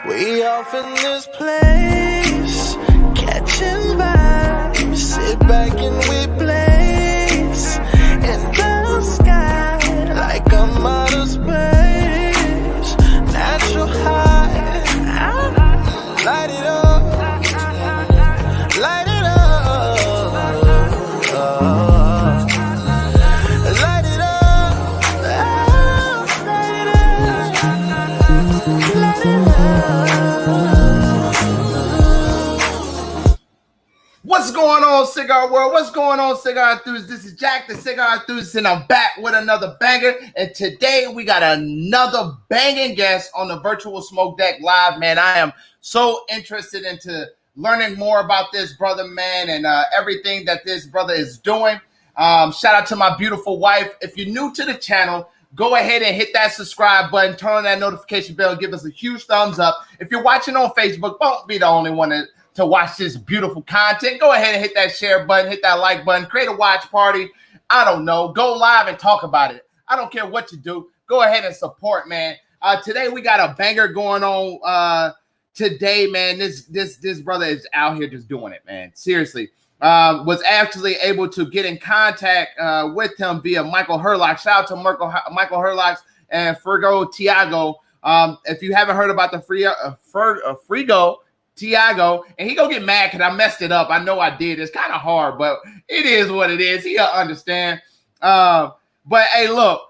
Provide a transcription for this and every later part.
We off in this place, catching vibes, sit back and we blaze in the sky like I'm out of space. Natural high, light it up, light it up. What's going on, Cigar World? What's going on, Cigar Enthusiast? This is Jack, the Cigar Enthusiast, and I'm back with another banger. And today we got another banging guest on the Virtual Smoke Deck Live, man. I am so interested into learning more about this brother, man, and everything that this brother is doing. Shout out to my beautiful wife. If you're new to the channel, go ahead and hit that subscribe button, turn on that notification bell, and give us a huge thumbs up. If you're watching on Facebook, don't be the only one to watch this beautiful content. Go ahead and hit that share button, hit that like button, create a watch party. I don't know. Go live and talk about it. I don't care what you do. Go ahead and support, man. Today we got a banger going on today, man. This brother is out here just doing it, man. Seriously. Was actually able to get in contact with him via Michael Herlock. Shout out to Michael Herlock and Fergo Tiago. If you haven't heard about the Frigo Tiago, and he gonna get mad because I messed it up. I know I did. It's kind of hard, but it is what it is. He'll understand. But hey, look,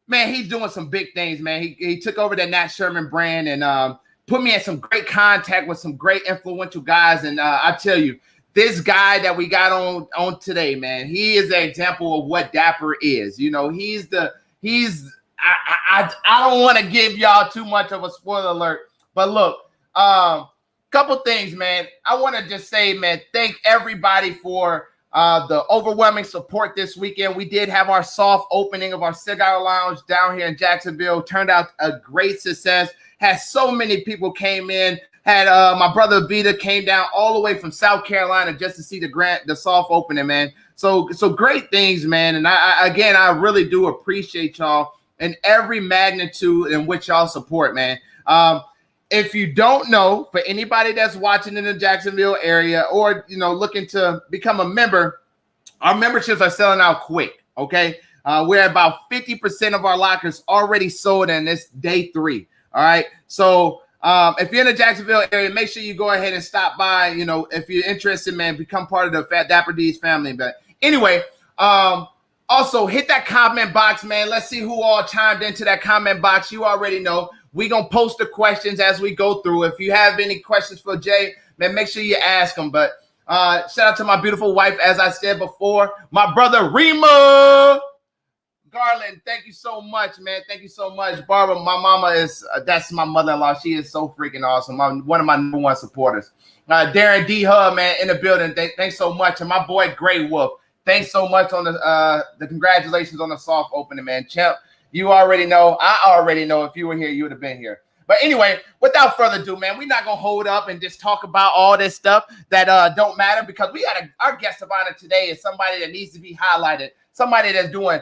man, he's doing some big things, man. He took over that Nat Sherman brand and put me in some great contact with some great influential guys. And I tell you, this guy that we got on today, man, he is an example of what Dapper is. You know, I don't want to give y'all too much of a spoiler alert, but look, couple things, man. I want to just say, man, thank everybody for the overwhelming support this weekend. We did have our soft opening of our cigar lounge down here in Jacksonville. Turned out a great success. Had so many people came in. Had my brother Vita came down all the way from South Carolina just to see the soft opening, man. So great things, man. And I really do appreciate y'all in every magnitude in which y'all support, man. If you don't know, for anybody that's watching in the Jacksonville area or, you know, looking to become a member, our memberships are selling out quick, okay? We're at about 50% of our lockers already sold, and it's day 3, all right? So if you're in the Jacksonville area, make sure you go ahead and stop by. You know, if you're interested, man, become part of the Fat Dapper D's family. But anyway, also hit that comment box, man. Let's see who all chimed into that comment box. You already know. We're going to post the questions as we go through. If you have any questions for Jay, man, make sure you ask them. But shout out to my beautiful wife, as I said before. My brother, Rima Garland, thank you so much, man. Thank you so much. Barbara, my mama is, that's my mother-in-law. She is so freaking awesome. One of my number one supporters. Darren D. Hub, man, in the building. Thanks so much. And my boy, Grey Wolf, thanks so much on the congratulations on the soft opening, man. Champ, you already know. I already know if you were here, you would have been here. But anyway, without further ado, man, we're not going to hold up and just talk about all this stuff that don't matter, because we got our guest of honor today is somebody that needs to be highlighted, somebody that's doing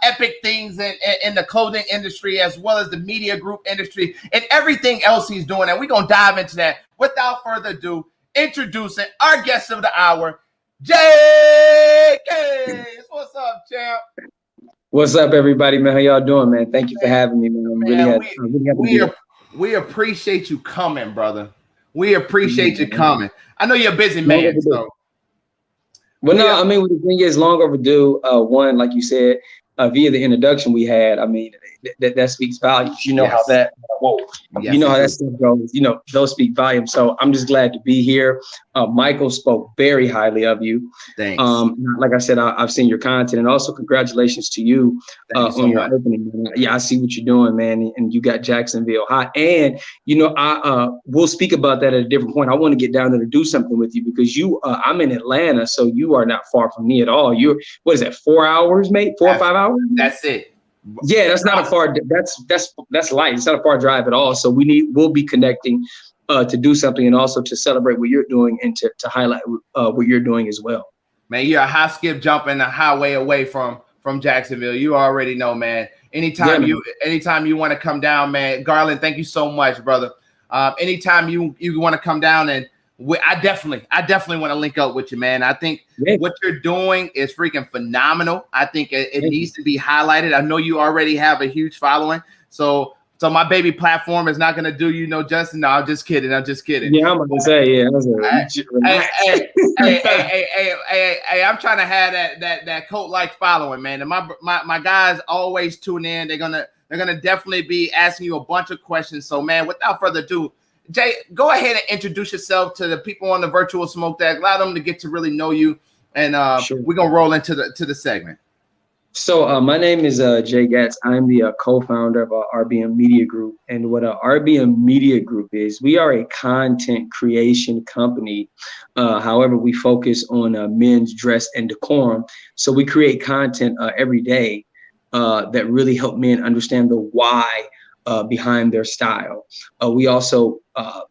epic things in the clothing industry as well as the media group industry and everything else he's doing. And we're going to dive into that. Without further ado, introducing our guest of the hour, Jay. What's up, champ? What's up, everybody, man? How y'all doing, man? Thank you for having me, man. We appreciate you coming, brother. We appreciate you coming. I know you're a busy man, so. Well, no, I mean, the thing is long overdue. One, like you said, via the introduction we had, I mean, that speaks volumes. You know how that, you know how that stuff goes. You know, those speak volumes. So I'm just glad to be here. Michael spoke very highly of you. Thanks. Like I said, I've seen your content, and also congratulations to you on your opening. Yeah, I see what you're doing, man. And you got Jacksonville hot. And you know, we'll speak about that at a different point. I want to get down there to do something with you because I'm in Atlanta, so you are not far from me at all. You're, what is that, 4 hours, mate? 4 or 5 hours? That's it. Yeah, that's not a far. That's light. It's not a far drive at all. So we'll be connecting to do something, and also to celebrate what you're doing and to highlight what you're doing as well. Man, you're a high skip jump and a highway away from Jacksonville. You already know, man. Anytime you want to come down, man. Garland, thank you so much, brother. anytime you want to come down and I definitely want to link up with you, man. I think what you're doing is freaking phenomenal. I think it needs to be highlighted. I know you already have a huge following, so my baby platform is not going to do you no justice. No, I'm just kidding. Yeah, I'm about to say, yeah. Hey, I'm trying to have that cult-like following, man. And my guys always tune in. They're gonna definitely be asking you a bunch of questions. So, man, without further ado, Jay, go ahead and introduce yourself to the people on the virtual smoke deck. Allow them to get to really know you, and sure. We're gonna roll into the segment. So my name is Jay Gatz. I'm the co-founder of RBM Media Group. And what RBM Media Group is, we are a content creation company. However, we focus on men's dress and decorum. So we create content every day that really help men understand the why behind their style. We also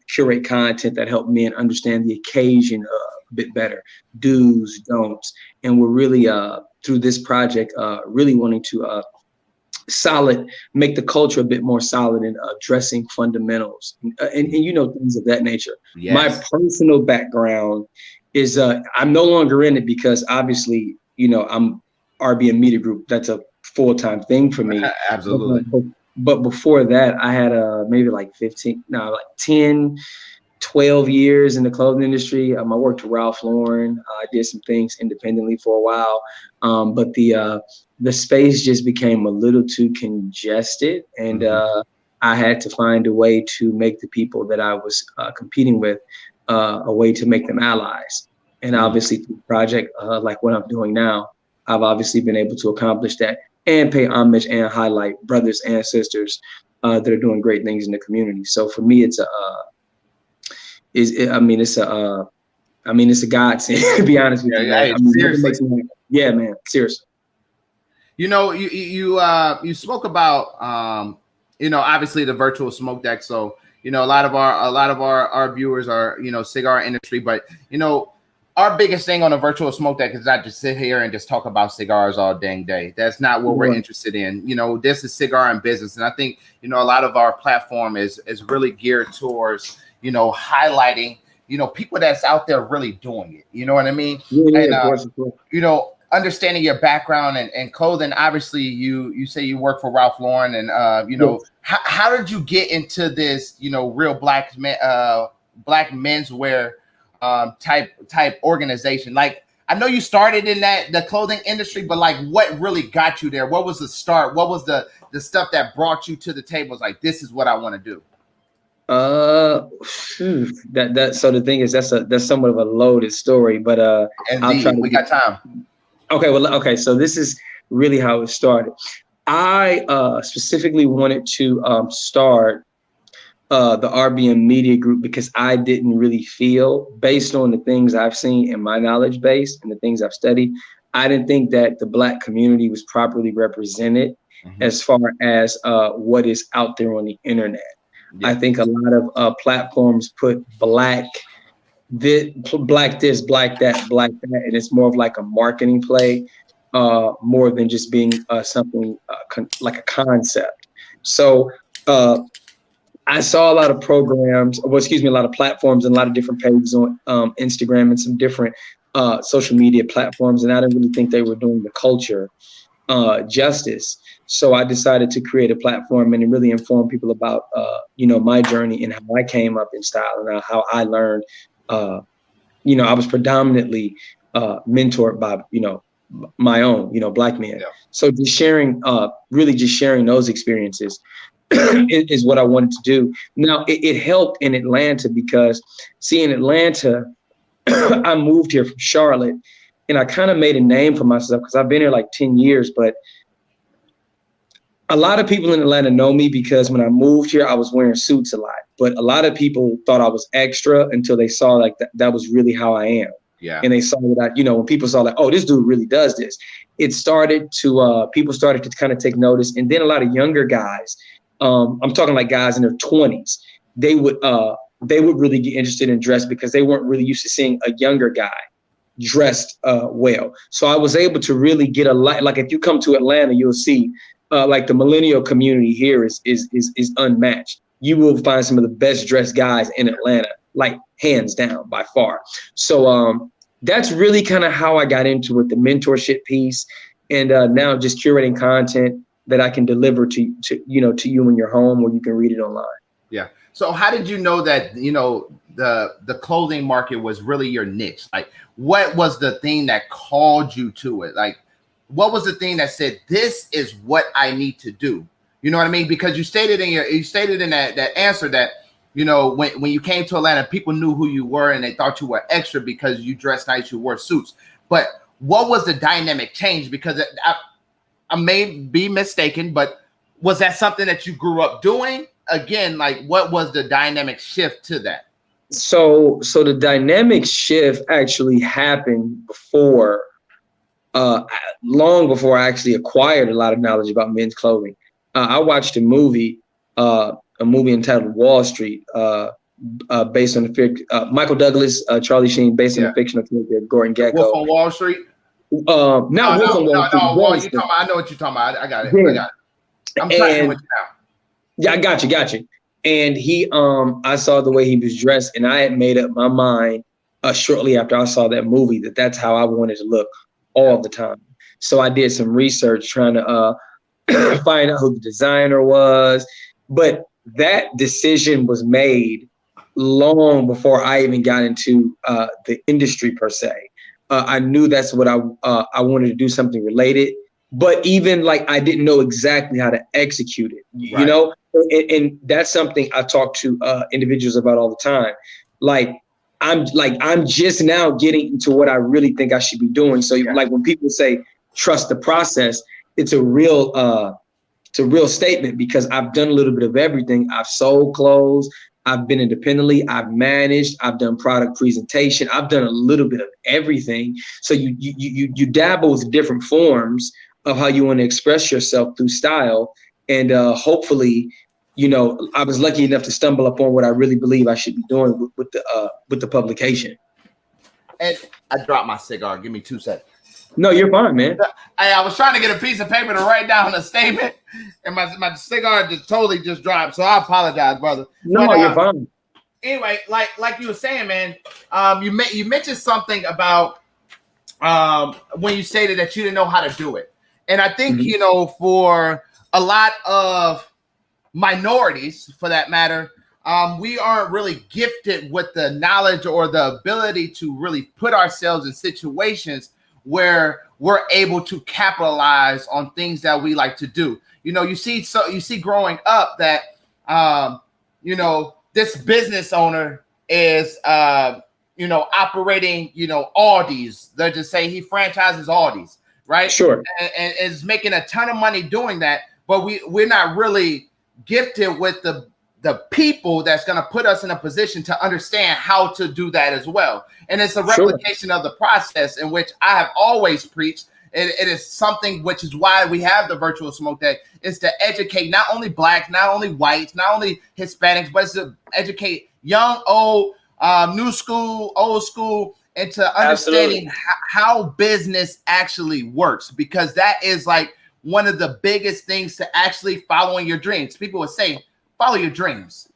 curate content that help men understand the occasion a bit better, do's, don'ts. And we're really through this project, really wanting to make the culture a bit more solid in dressing fundamentals and you know, things of that nature. Yes. My personal background is I'm no longer in it because obviously, you know, I'm RBM Media Group. That's a full-time thing for me. Absolutely. But before that, I had maybe like 10, 12 years in the clothing industry. I worked with Ralph Lauren. I did some things independently for a while, but the space just became a little too congested, and I had to find a way to make the people that I was competing with a way to make them allies. And obviously, through a project like what I'm doing now, I've obviously been able to accomplish that and pay homage and highlight brothers and sisters that are doing great things in the community. So for me, it's a godsend, to be honest with you. Hey, seriously. Yeah, man, seriously. You know, you spoke about you know, obviously the virtual smoke deck. So, you know, a lot of our viewers are, you know, cigar industry, but you know, our biggest thing on a virtual smoke deck is not just sit here and just talk about cigars all dang day. That's not what we're interested in. You know, this is cigar and business. And I think, you know, a lot of our platform is really geared towards, you know, highlighting, you know, people that's out there really doing it. You know what I mean? Yeah, of course. You know, understanding your background and clothing. Obviously, you say you work for Ralph Lauren, and you know, how did you get into this, you know, real black menswear type organization? Like, I know you started in the clothing industry, but like, what really got you there? What was the start? What was the stuff that brought you to the table? It's like, this is what I want to do. So the thing is, that's somewhat of a loaded story, but we got time. Okay, so this is really how it started. I specifically wanted to start the RBM Media Group because I didn't really feel, based on the things I've seen in my knowledge base and the things I've studied, I didn't think that the Black community was properly represented as far as what is out there on the internet. Yeah. I think a lot of platforms put black this, black that, and it's more of like a marketing play, more than just being something like a concept. So I saw a lot of programs, a lot of platforms and a lot of different pages on Instagram and some different social media platforms, and I didn't really think they were doing the culture justice. So I decided to create a platform and really inform people about, you know, my journey and how I came up in style and how I learned. You know, I was predominantly mentored by, you know, my own, you know, Black men. Yeah. So just sharing, really just sharing those experiences is what I wanted to do. Now, it helped in Atlanta because, see, in Atlanta, I moved here from Charlotte, and I kind of made a name for myself because I've been here like 10 years, but a lot of people in Atlanta know me because when I moved here, I was wearing suits a lot. But a lot of people thought I was extra until they saw like that was really how I am. Yeah. And they saw that, you know, when people saw like, oh, this dude really does this, it started to, people started to kind of take notice. And then a lot of younger guys, I'm talking like guys in their 20s, they would really get interested in dress because they weren't really used to seeing a younger guy dressed well. So I was able to really get a lot, like if you come to Atlanta, you'll see like the millennial community here is unmatched. you will find some of the best dressed guys in Atlanta, like hands down by far. So that's really kind of how I got into it, the mentorship piece, and now just curating content that I can deliver to you in your home, or you can read it online. Yeah. So how did you know that, the clothing market was really your niche? Like, what was the thing that called you to it? Like, what was the thing that said, this is what I need to do? You know what I mean? Because you stated in that answer that, when you came to Atlanta, people knew who you were and they thought you were extra because you dressed nice, you wore suits. But what was the dynamic change? Because I may be mistaken, but was that something that you grew up doing? Again, like, what was the dynamic shift to that? So the dynamic shift actually happened before, long before I actually acquired a lot of knowledge about men's clothing. I watched a movie entitled Wall Street, based on the Michael Douglas, Charlie Sheen, based on the fictional character Gordon Gekko. Wolf on Wall Street. Not Wolf on Wall Street. Wall, you talking about, I know what you're talking about. I got it. Yeah. I got it. I'm tracking with you now. Yeah, I got you. And I saw the way he was dressed, and I had made up my mind shortly after I saw that movie that that's how I wanted to look all the time. So I did some research trying to find out who the designer was. But that decision was made long before I even got into the industry per se. I knew that's what I wanted to do, something related. But even like I didn't know exactly how to execute it, you know, and that's something I talk to individuals about all the time. I'm just now getting into what I really think I should be doing. So like when people say trust the process, it's a real statement, because I've done a little bit of everything. I've sold clothes. I've been independently. I've managed. I've done product presentation. I've done a little bit of everything. So you dabble with different forms of how you want to express yourself through style. And hopefully, I was lucky enough to stumble upon what I really believe I should be doing with the publication. And I dropped my cigar. Give me 2 seconds. No, you're fine, man. I was trying to get a piece of paper to write down a statement, and my cigar just totally dropped. So I apologize, brother. No, you're fine. Anyway, like you were saying, man, you mentioned something about when you stated that you didn't know how to do it. And I think, for a lot of minorities, for that matter, we aren't really gifted with the knowledge or the ability to really put ourselves in situations where we're able to capitalize on things that we like to do. You see growing up that, this business owner is, operating, Aldi's. They'll just say he franchises Aldi's. Right. Sure. And is making a ton of money doing that. But we're not really gifted with the people that's going to put us in a position to understand how to do that as well. And it's a replication of the process in which I have always preached. It is something which is why we have the virtual smoke day, is to educate not only blacks, not only whites, not only Hispanics, but it's to educate young, old, new school, old school, into understanding how business actually works, because that is like one of the biggest things to actually following your dreams. People would say, follow your dreams.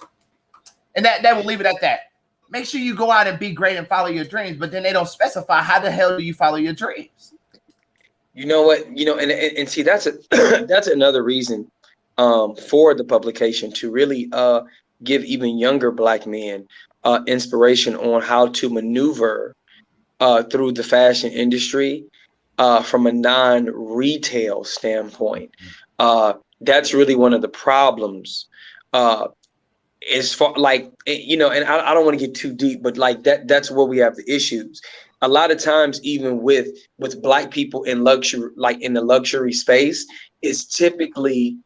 And that will leave it at that. Make sure you go out and be great and follow your dreams, but then they don't specify how the hell do you follow your dreams? You know what, and see, that's another reason for the publication, to really give even younger Black men inspiration on how to maneuver through the fashion industry from a non-retail standpoint. That's really one of the problems. As far and I don't want to get too deep, but that's where we have the issues. A lot of times, even with Black people in luxury, like in the luxury space, is typically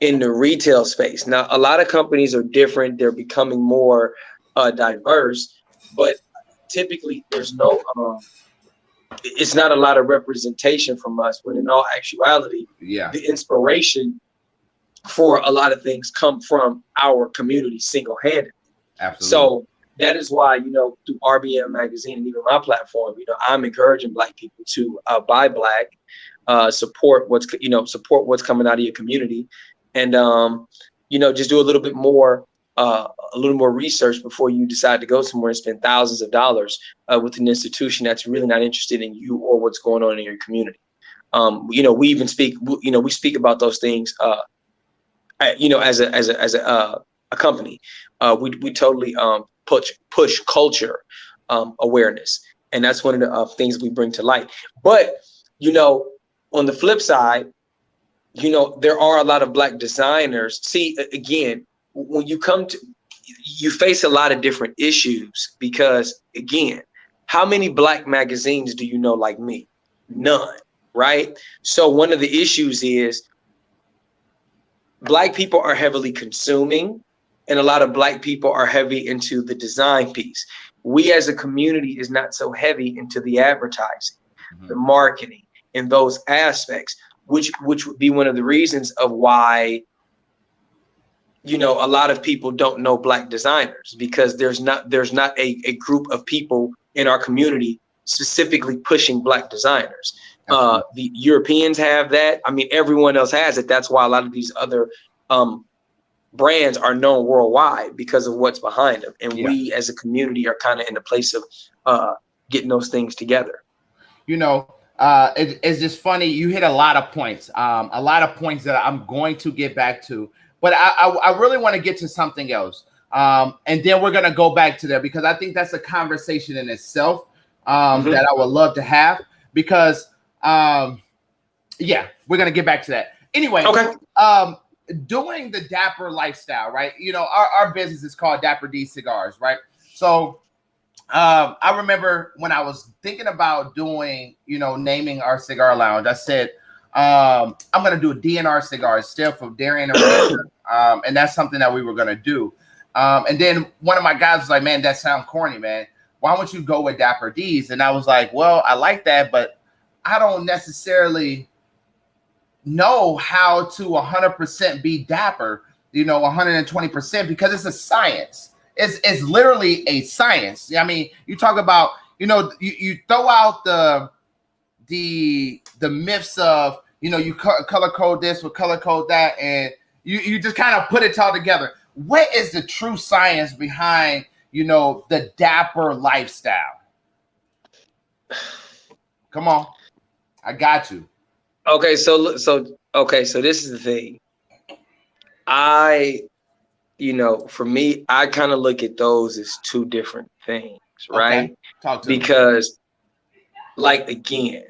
in the retail space. Now, a lot of companies are different. They're becoming more diverse, but typically there's no it's not a lot of representation from us, when in all actuality, the inspiration for a lot of things come from our community single-handedly. Absolutely. So that is why, through RBM magazine and even my platform, I'm encouraging Black people to buy Black, support what's coming out of your community. And just do a little bit more, research before you decide to go somewhere and spend thousands of dollars with an institution that's really not interested in you or what's going on in your community. We even speak, we speak about those things, as a company. We totally push culture awareness, and that's one of the things we bring to light. But on the flip side, there are a lot of Black designers. See, again, when you face a lot of different issues, because again, how many Black magazines do you know like me? None, right? So one of the issues is Black people are heavily consuming, and a lot of Black people are heavy into the design piece. We as a community is not so heavy into the advertising, the marketing, and those aspects, which would be one of the reasons of why a lot of people don't know Black designers, because there's not a group of people in our community specifically pushing Black designers. The Europeans have that. I mean, everyone else has it. That's why a lot of these other brands are known worldwide, because of what's behind them. And we as a community are kind of in the place of getting those things together. It's just funny. You hit a lot of points that I'm going to get back to. But I really want to get to something else. And then we're going to go back to there, because I think that's a conversation in itself that I would love to have, because, we're going to get back to that. Anyway, okay. Doing the Dapper lifestyle, right? Our business is called Dapper D Cigars, right? So I remember when I was thinking about doing, naming our cigar lounge, I said, I'm going to do a DNR cigar, still from Darien and that's something that we were going to do. And then one of my guys was like, man, that sounds corny, man. Why don't you go with Dapper D's? And I was like, well, I like that, but I don't necessarily know how to 100% be dapper, 120%, because it's a science. It's literally a science. I mean, you talk about, you throw out the myths of, you color code this or color code that, and you just kind of put it all together. What is the true science behind, the dapper lifestyle? Come on, I got you. Okay, so this is the thing. For me, I kind of look at those as two different things, right? Okay. Talk to because, again,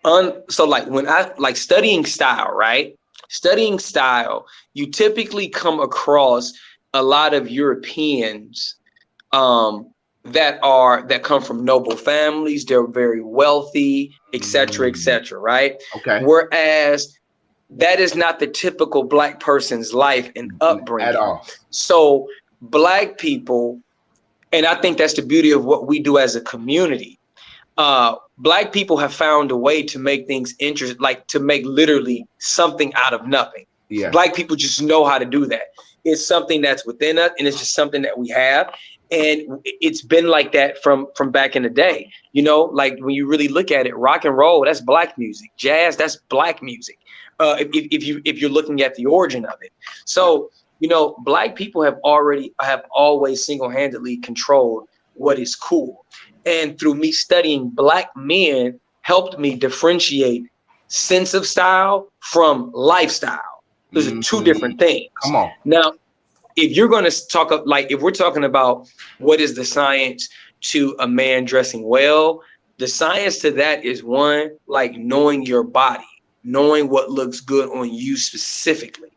when I studying style, right? Studying style, you typically come across a lot of Europeans that come from noble families. They're very wealthy, et cetera, right? Okay. Whereas that is not the typical Black person's life and upbringing at all. So Black people, and I think that's the beauty of what we do as a community. Black people have found a way to make things interesting, to make literally something out of nothing. Yeah. Black people just know how to do that. It's something that's within us, and it's just something that we have. And it's been like that from back in the day. When you really look at it, rock and roll, that's Black music. Jazz, that's Black music. If you're looking at the origin of it. So, Black people have always single-handedly controlled what is cool. And through me studying Black men helped me differentiate sense of style from lifestyle. Those are two different things. Come on. Now, if you're going to talk if we're talking about what is the science to a man dressing well, the science to that is one, knowing your body, knowing what looks good on you specifically,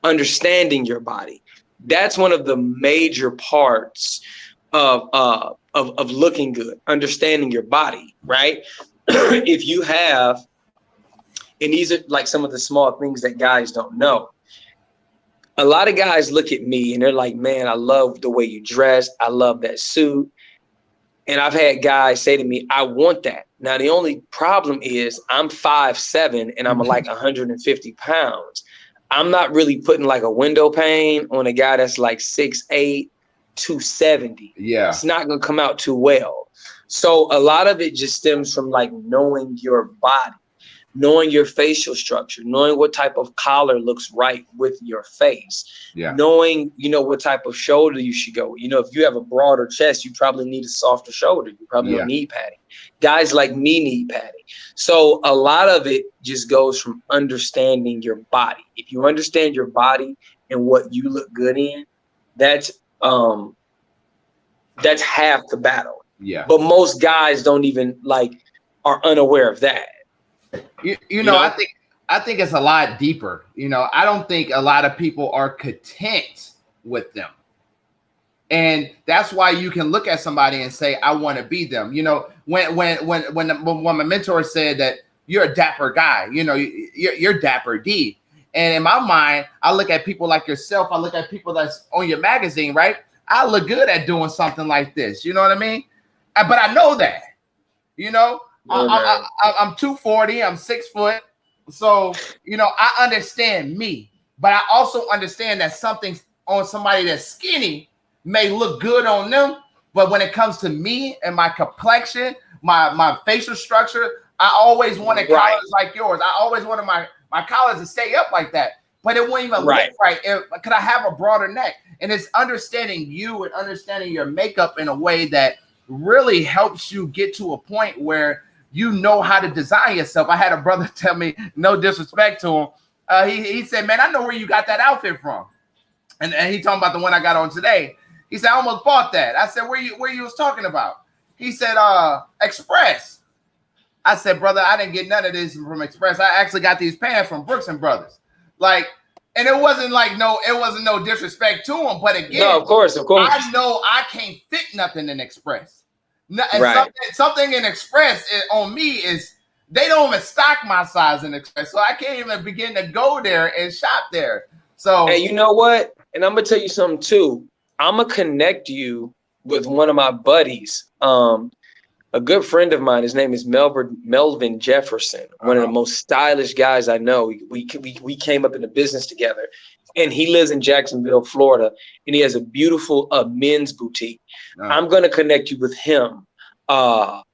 understanding your body. That's one of the major parts of looking good, understanding your body, right? If you have, and these are some of the small things that guys don't know. A lot of guys look at me and they're like, man, I love the way you dress. I love that suit. And I've had guys say to me, I want that. Now, the only problem is I'm 5'7" and I'm 150 pounds. I'm not really putting a window pane on a guy that's 6'8", 270. Yeah. It's not going to come out too well. So a lot of it just stems from knowing your body. knowing your facial structure, knowing what type of collar looks right with your face, knowing, you know, what type of shoulder you should go. You know, if you have a broader chest, you probably need a softer shoulder. You probably don't need padding. Guys like me need padding. So a lot of it just goes from understanding your body. If you understand your body and what you look good in, that's half the battle. Yeah. But most guys don't even are unaware of that. You know, I think it's a lot deeper. You know, I don't think a lot of people are content with them. And that's why you can look at somebody and say, I want to be them. You know, when my mentor said that you're a dapper guy, you know, you're Dapper D. And in my mind, I look at people like yourself. I look at people that's on your magazine, right? I look good at doing something like this. You know what I mean? But I know that, you know, I'm 240, I'm 6 foot. So, you know, I understand me, but I also understand that something on somebody that's skinny may look good on them. But when it comes to me and my complexion, my facial structure, I always wanted collars like yours. I always wanted my collars to stay up like that, but it wouldn't even look right. Could I have a broader neck? And it's understanding you and understanding your makeup in a way that really helps you get to a point where you know how to design yourself. I had a brother tell me, no disrespect to him, he said, man, I know where you got that outfit from. And he talking about the one I got on today. He said, I almost bought that. I said, where you was talking about? He said, Express. I said, brother, I didn't get none of this from Express. I actually got these pants from Brooks and Brothers. And it wasn't no disrespect to him. But again, no, of course. I know I can't fit nothing in Express. Something in Express on me is they don't even stock my size in Express. So I can't even begin to go there and shop there. So, hey, you know what? And I'm going to tell you something too. I'm going to connect you with one of my buddies. A good friend of mine, his name is Melvin Jefferson, one of the most stylish guys I know. We came up in the business together, and he lives in Jacksonville, Florida, and he has a beautiful men's boutique. I'm going to connect you with him. I'll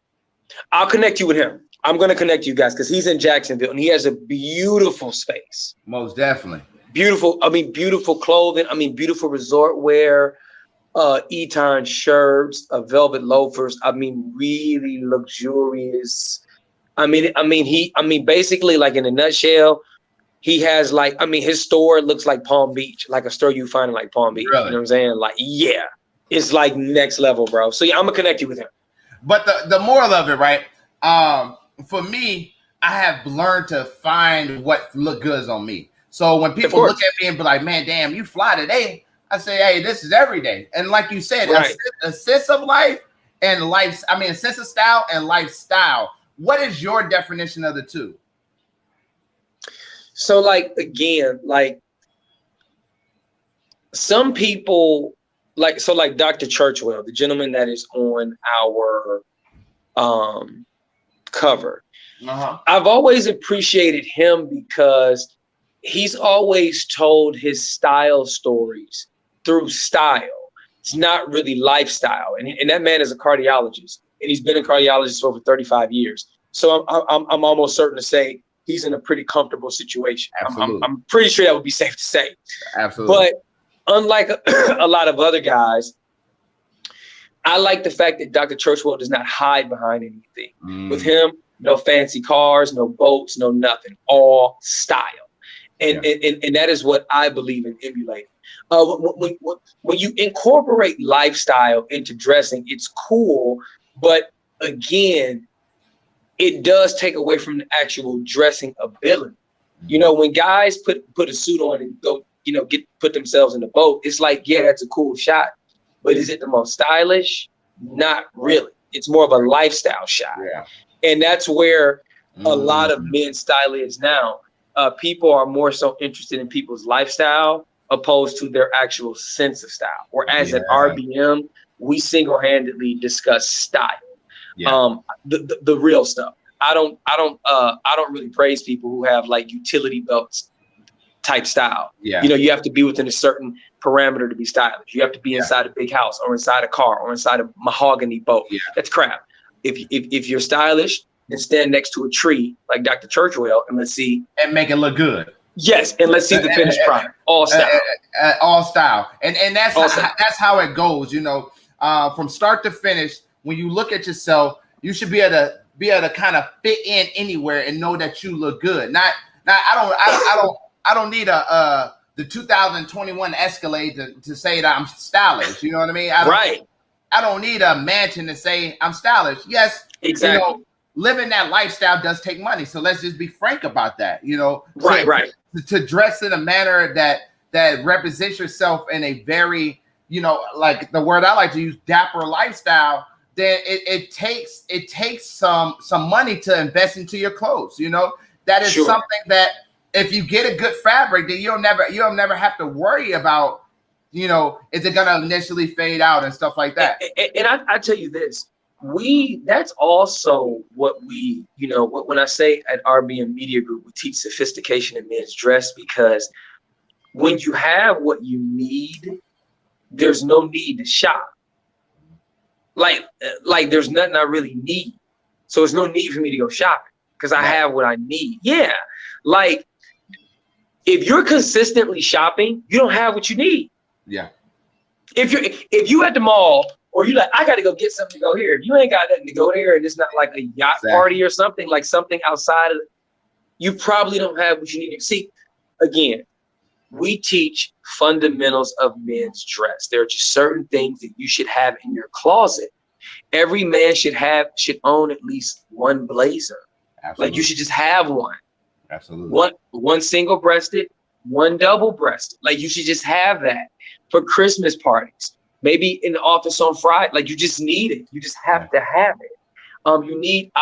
connect you with him. I'm going to connect you guys because he's in Jacksonville, and he has a beautiful space. Most definitely. Beautiful. I mean, beautiful clothing. I mean, beautiful resort wear. Eton shirts, velvet loafers. I mean, really luxurious. I mean, basically, like in a nutshell, he has his store looks like Palm Beach, like a store you find in like Palm Beach. Really? You know what I'm saying? Like, yeah, it's like next level, bro. So yeah, I'm gonna connect you with him. But the moral of it, right? For me, I have learned to find what look good on me. So when people look at me and be like, man, damn, you fly today. I say, hey, this is every day. And like you said, a sense of life and life. I mean, a sense of style and lifestyle. What is your definition of the two? So again, some people like Dr. Churchwell, the gentleman that is on our cover. I've always appreciated him because he's always told his style stories through style. It's not really lifestyle. And that man is a cardiologist, and he's been a cardiologist for over 35 years. So I'm almost certain to say he's in a pretty comfortable situation. I'm pretty sure that would be safe to say. Absolutely. But unlike a lot of other guys, I like the fact that Dr. Churchwell does not hide behind anything. With him, no fancy cars, no boats, no nothing, all style. And that is what I believe in emulating. When you incorporate lifestyle into dressing, it's cool, but again, it does take away from the actual dressing ability. You know, when guys put a suit on and go, put themselves in the boat, it's like, yeah, that's a cool shot, but is it the most stylish? Not really. It's more of a lifestyle shot. Yeah. And that's where a lot of men's style is now. People are more so interested in people's lifestyle opposed to their actual sense of style. Whereas at RBM, we single-handedly discuss style, the real stuff. I don't really praise people who have like utility belts type style. Yeah. You have to be within a certain parameter to be stylish. You have to be inside a big house or inside a car or inside a mahogany boat. Yeah. That's crap. If you're stylish, than stand next to a tree like Dr. Churchwell and let's see. And make it look good. Yes, and let's see the finished product. All style. All style. And that's all style. That's how it goes, you know. From start to finish, when you look at yourself, you should be able to kind of fit in anywhere and know that you look good. I don't need the 2021 Escalade to say that I'm stylish. You know what I mean? I don't need a mansion to say I'm stylish. Yes, exactly. You know, living that lifestyle does take money. So let's just be frank about that. You know, right. To dress in a manner that represents yourself in a very, you know, like the word I like to use, dapper lifestyle. Then it takes some money to invest into your clothes. You know, that is something that if you get a good fabric, then you'll never have to worry about, you know, is it gonna initially fade out and stuff like that. And I tell you this, that's also what we, you know, when I say at RBM Media Group, we teach sophistication in men's dress, because when you have what you need, there's no need to shop. Like there's nothing I really need. So there's no need for me to go shopping because I have what I need. Yeah. Like if you're consistently shopping, you don't have what you need. Yeah. If you at the mall or you like, I got to go get something to go here. If you ain't got nothing to go there and it's not like a yacht party or something, like something outside of, you probably don't have what you need. See, again, we teach fundamentals of men's dress. There are just certain things that you should have in your closet. Every man should own at least one blazer. Absolutely. Like you should just have one. Absolutely. One single breasted, one double breasted. Like you should just have that for Christmas parties. Maybe in the office on Friday. Like you just need it. You just have to have it. You need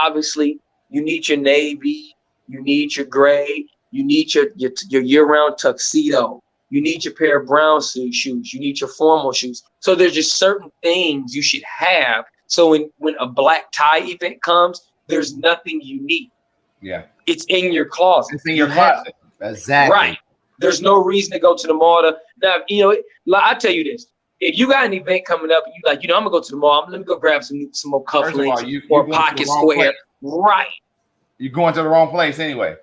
your navy. You need your gray. You need your year-round tuxedo. You need your pair of brown suit shoes. You need your formal shoes. So there's just certain things you should have. So when a black tie event comes, there's nothing you need. Yeah. It's in your closet. It's in your closet. Exactly. Right. There's no reason to go to the mall now, you know, I tell you this. If you got an event coming up and you like, you know, I'm gonna go to the mall. Let me go grab some more cufflinks or pocket square. Right. You're going to the wrong place anyway.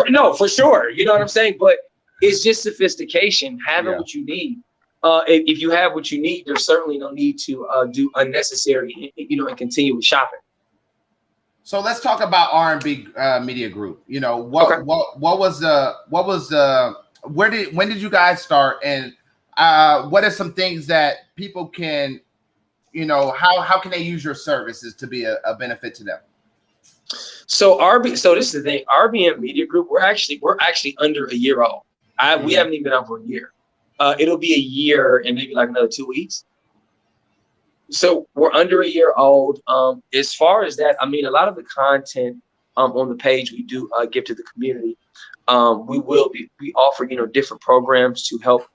No, for sure. You know what I'm saying? But it's just sophistication, having what you need. If you have what you need, there's certainly no need to do unnecessary, you know, and continue with shopping. So let's talk about RBM Media Group. You know, when did you guys start, and what are some things that people can, you know, how can they use your services to be a benefit to them? So this is the thing. RBM Media Group, we're actually under a year old. We haven't even been out for a year. It'll be a year and maybe like another 2 weeks. So we're under a year old. As far as that, I mean, a lot of the content on the page we do give to the community. We offer, you know, different programs to help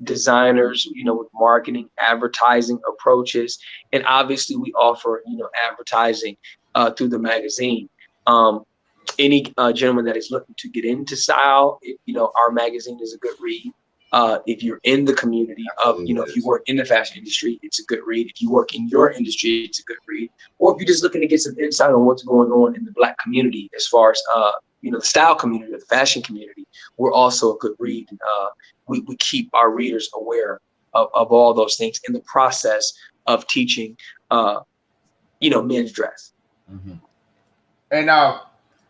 designers, you know, with marketing, advertising approaches, and obviously we offer, you know, advertising through the magazine. Any gentleman that is looking to get into style, you know, our magazine is a good read. If you're in the community of, you know, if you work in the fashion industry, it's a good read. If you work in your industry, it's a good read. Or if you're just looking to get some insight on what's going on in the Black community, as far as, you know, the style community, the fashion community, we're also a good read. We keep our readers aware of all those things in the process of teaching, you know, men's dress. Mm-hmm. And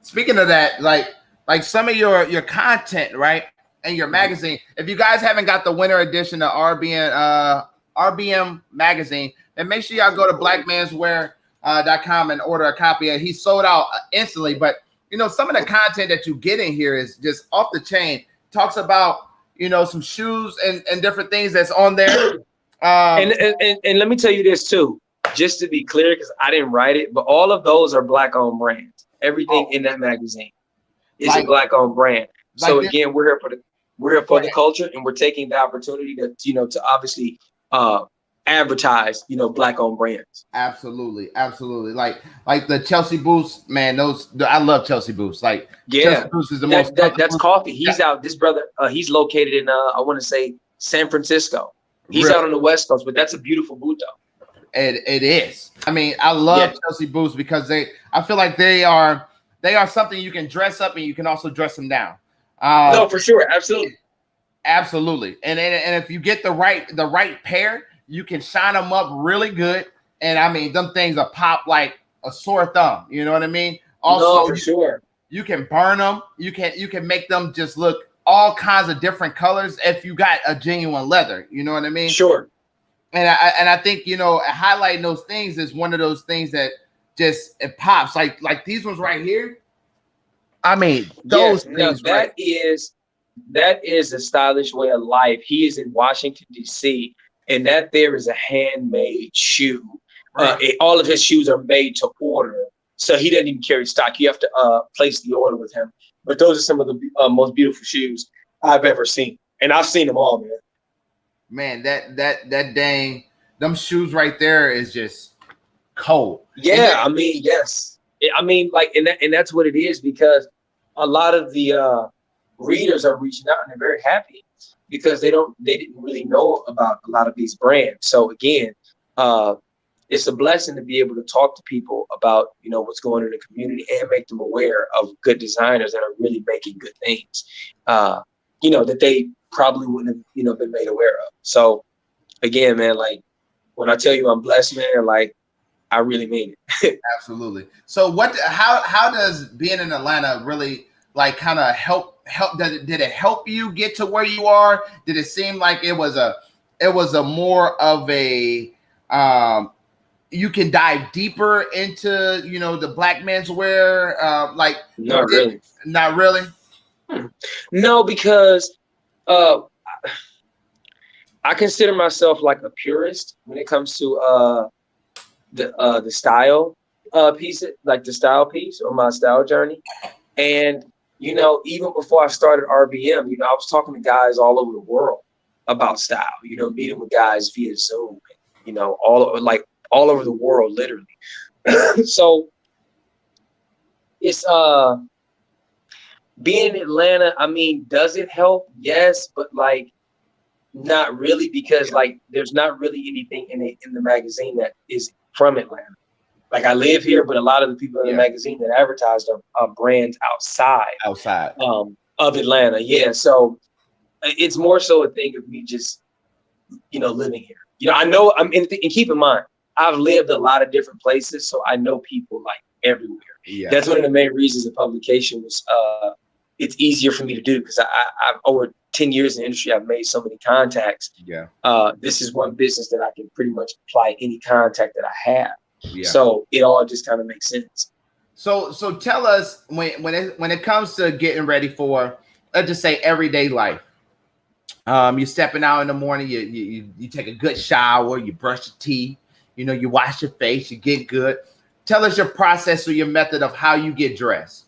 speaking of that, like some of your content, right, and your magazine. If you guys haven't got the winter edition of RBM magazine, then make sure y'all go to blackmenswear.com and order a copy. He sold out instantly, but you know, some of the content that you get in here is just off the chain. Talks about, you know, some shoes and different things that's on there. And let me tell you this too, just to be clear, because I didn't write it, but all of those are Black-owned brands. Everything in that magazine is a Black-owned brand. So again, we're here for the culture, and we're taking the opportunity to, you know, to obviously advertise, you know, Black-owned brands. Absolutely. Like the Chelsea boots, man. I love Chelsea boots. Like, yeah, Chelsea boots is the most. That's coffee. He's out. This brother, he's located in I want to say San Francisco. He's out on the West Coast, but that's a beautiful boot though. It is. I mean, I love Chelsea boots because I feel like they are something you can dress up and you can also dress them down. No, for sure, absolutely. Absolutely. And if you get the right pair, you can shine them up really good. And I mean, them things will pop like a sore thumb. You know what I mean? Also, no, for sure. You can burn them. You can make them just look all kinds of different colors if you got a genuine leather. You know what I mean? Sure. And I think, you know, highlighting those things is one of those things that just it pops. Like these ones right here. I mean, those things. That is a stylish way of life. He is in Washington, D.C., and that there is a handmade shoe. Right. All of his shoes are made to order, so he doesn't even carry stock. You have to place the order with him. But those are some of the most beautiful shoes I've ever seen, and I've seen them all, man. Man, that dang, them shoes right there is just cold. Yeah, I mean, yes. I mean, like, and that's what it is, because a lot of the readers are reaching out and they're very happy because they didn't really know about a lot of these brands. So again, it's a blessing to be able to talk to people about, you know, what's going on in the community and make them aware of good designers that are really making good things, you know, that they probably wouldn't have, you know, been made aware of. So again, man, like, when I tell you I'm blessed, man, like, I really mean it. Absolutely. So how does being in Atlanta really like kind of help? Did it help you get to where you are? Did it seem like it was a more of a you can dive deeper into, you know, the black menswear? Not really. Not really. No, because I consider myself like a purist when it comes to the style piece, like the style piece or my style journey. And you know, even before I started RBM, you know, I was talking to guys all over the world about style, you know, meeting with guys via Zoom, you know, all over the world, literally. So it's being in Atlanta, I mean, does it help? Yes, but like not really, because like there's not really anything in the magazine that is from Atlanta. Like, I live here, but a lot of the people in the magazine that advertised are brands outside of Atlanta. Yeah, so it's more so a thing of me just, you know, living here. You know, I know and keep in mind, I've lived a lot of different places, so I know people like everywhere. Yeah. That's one of the main reasons the publication was. It's easier for me to do because I've over 10 years in the industry. I've made so many contacts. Yeah. This is one business that I can pretty much apply any contact that I have. Yeah. So it all just kind of makes sense. So tell us when it comes to getting ready for, let's just say, everyday life. You're stepping out in the morning. You take a good shower. You brush your teeth. You know, you wash your face. You get good. Tell us your process or your method of how you get dressed.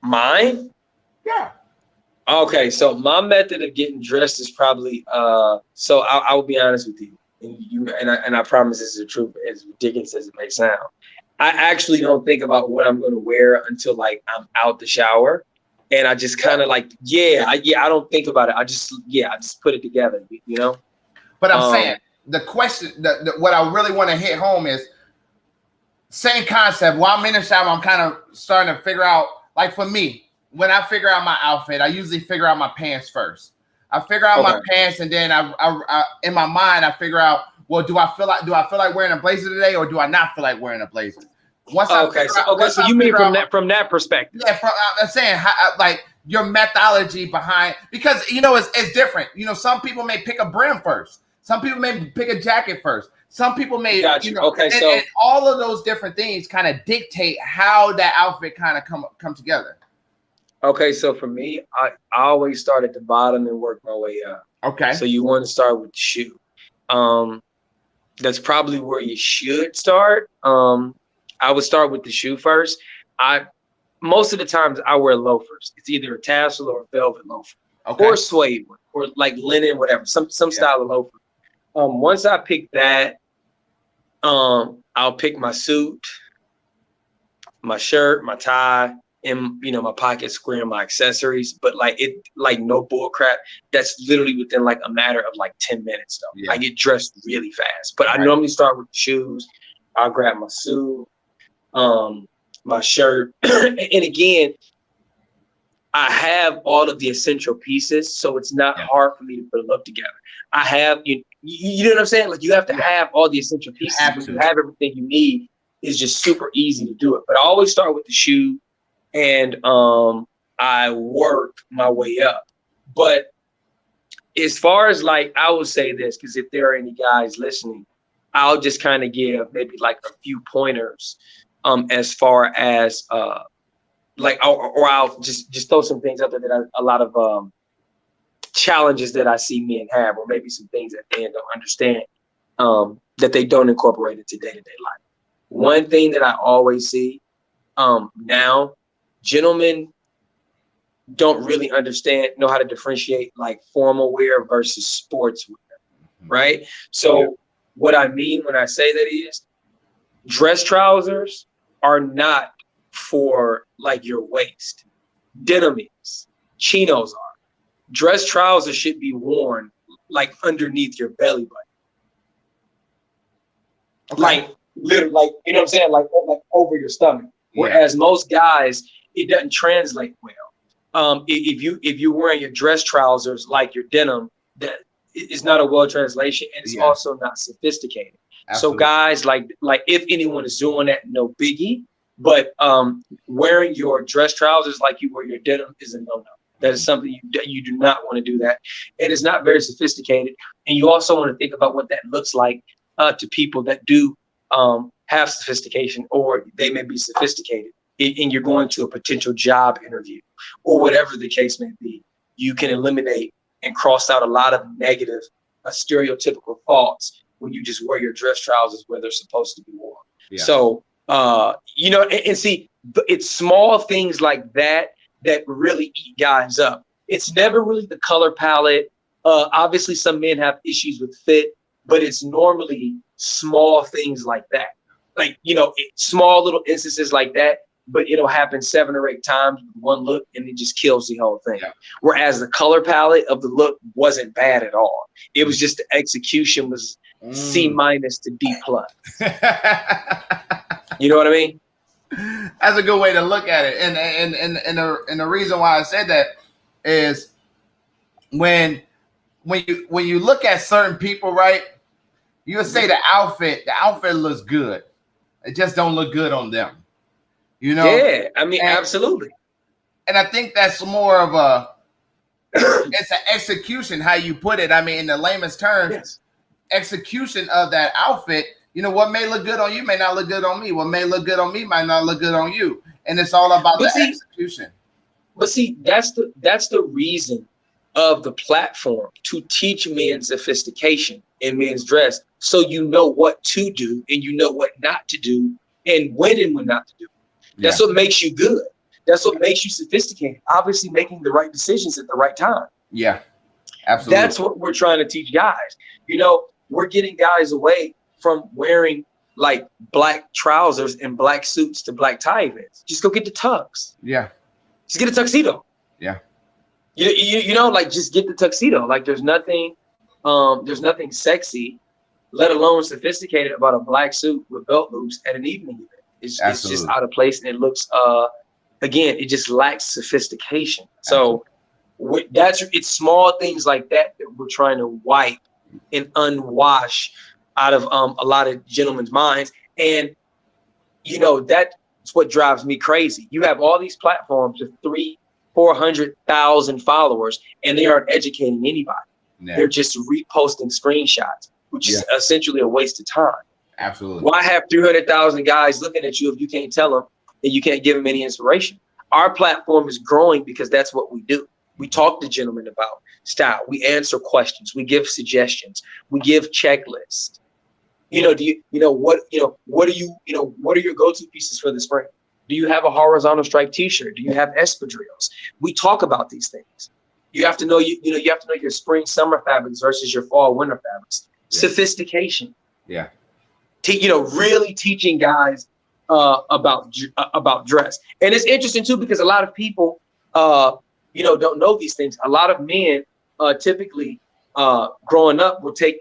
Mine? Yeah. Okay, so my method of getting dressed is probably so I will be honest with you. And I promise this is the truth, as ridiculous as it may sound. I actually don't think about what I'm going to wear until like I'm out the shower, and I just kind of like, I don't think about it. I just put it together, you know. But I'm saying the question, what I really want to hit home is same concept. While I'm in the shower, I'm kind of starting to figure out. Like for me, when I figure out my outfit, I usually figure out my pants first. I figure out my pants, and then I in my mind I figure out, well, do I feel like wearing a blazer today, or do I not feel like wearing a blazer? So you mean from that perspective? Yeah, I'm saying like your methodology behind, because you know it's different. You know, some people may pick a brim first. Some people may pick a jacket first. Some people may, you know, and all of those different things kind of dictate how that outfit kind of come together. Okay, so for me, I always start at the bottom and work my way up. Okay. So you want to start with the shoe. That's probably where you should start. I would start with the shoe first. Most of the times I wear loafers. It's either a tassel or a velvet loafer, or suede one, or like linen, whatever, some style of loafer. Once I pick that, I'll pick my suit, my shirt, my tie, in, you know, my pocket square and my accessories, but like no bull crap. That's literally within like a matter of like 10 minutes though. Yeah. I get dressed really fast, but I normally start with the shoes. I'll grab my suit, my shirt. And again, I have all of the essential pieces, so it's not hard for me to put a look together. I have, you know what I'm saying? Like you have to have all the essential pieces. When you have everything you need, it's just super easy to do it. But I always start with the shoe, and I work my way up. But as far as like, I will say this, because if there are any guys listening, I'll just kind of give maybe like a few pointers as far as like, or I'll just throw some things out there that a lot of challenges that I see men have, or maybe some things that men don't understand that they don't incorporate into day-to-day life. One thing that I always see now, gentlemen don't really know how to differentiate like formal wear versus sports wear, right? So what I mean when I say that is dress trousers are not for like your waist. Denim is, chinos are. Dress trousers should be worn like underneath your belly button. Like literally, like, you know what I'm saying? Like over your stomach. Whereas most guys, it doesn't translate well. If you're wearing your dress trousers like your denim, that is not a well translation, and it's also not sophisticated. Absolutely. So guys, like if anyone is doing that, no biggie. But wearing your dress trousers like you wear your denim is a no-no. That is something you do not want to do that. And it's not very sophisticated. And you also want to think about what that looks like to people that do have sophistication, or they may be sophisticated, and you're going to a potential job interview or whatever the case may be. You can eliminate and cross out a lot of negative, stereotypical thoughts when you just wear your dress trousers where they're supposed to be worn. Yeah. So, you know, and see, it's small things like that that really eat guys up. It's never really the color palette. Obviously, some men have issues with fit, but it's normally small things like that. Like, you know, small little instances like that, but it'll happen 7 or 8 times with one look, and it just kills the whole thing. Yeah. Whereas the color palette of the look wasn't bad at all. It was just the execution was C- to D+. You know what I mean? That's a good way to look at it. And the reason why I said that is when you look at certain people, right? You would say the outfit looks good. It just don't look good on them. You know? Yeah, I mean, absolutely. And I think that's more of it's an execution, how you put it. I mean, in the layman's terms, execution of that outfit. You know, what may look good on you may not look good on me. What may look good on me might not look good on you. And it's all about execution. But see, that's the reason of the platform, to teach men sophistication in men's dress, so you know what to do and you know what not to do, and when and when not to do. That's what makes you good. That's what makes you sophisticated. Obviously, making the right decisions at the right time. Yeah, absolutely. That's what we're trying to teach guys. You know, we're getting guys away from wearing like black trousers and black suits to black tie events. Just go get the tux. Yeah. Just get a tuxedo. Yeah. You know, like just get the tuxedo. Like there's nothing sexy, let alone sophisticated, about a black suit with belt loops at an evening event. It's just out of place, and it looks again, it just lacks sophistication. So it's small things like that we're trying to wipe and unwash out of a lot of gentlemen's minds. And you know, that's what drives me crazy. You have all these platforms with 300,000-400,000 followers, and they aren't educating anybody. Yeah. They're just reposting screenshots, which is essentially a waste of time. Absolutely. Why have 300,000 guys looking at you if you can't tell them and you can't give them any inspiration? Our platform is growing because that's what we do. We talk to gentlemen about style. We answer questions. We give suggestions. We give checklists. You know, what are your go-to pieces for the spring? Do you have a horizontal stripe t-shirt? Do you have espadrilles? We talk about these things. You have to know you have to know your spring summer fabrics versus your fall winter fabrics. Yeah. Sophistication. Yeah. Really teaching guys about dress. And it's interesting too, because a lot of people, don't know these things. A lot of men typically growing up will take,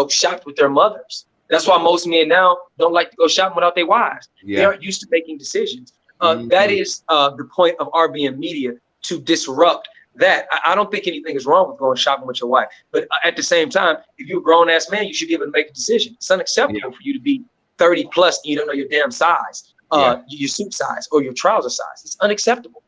shops with their mothers. That's why most men now don't like to go shopping without their wives. Yeah. They aren't used to making decisions. That is the point of RBM Media, to disrupt that. I don't think anything is wrong with going shopping with your wife. But at the same time, if you're a grown ass man, you should be able to make a decision. It's unacceptable for you to be 30 plus and you don't know your damn size, your suit size or your trouser size. It's unacceptable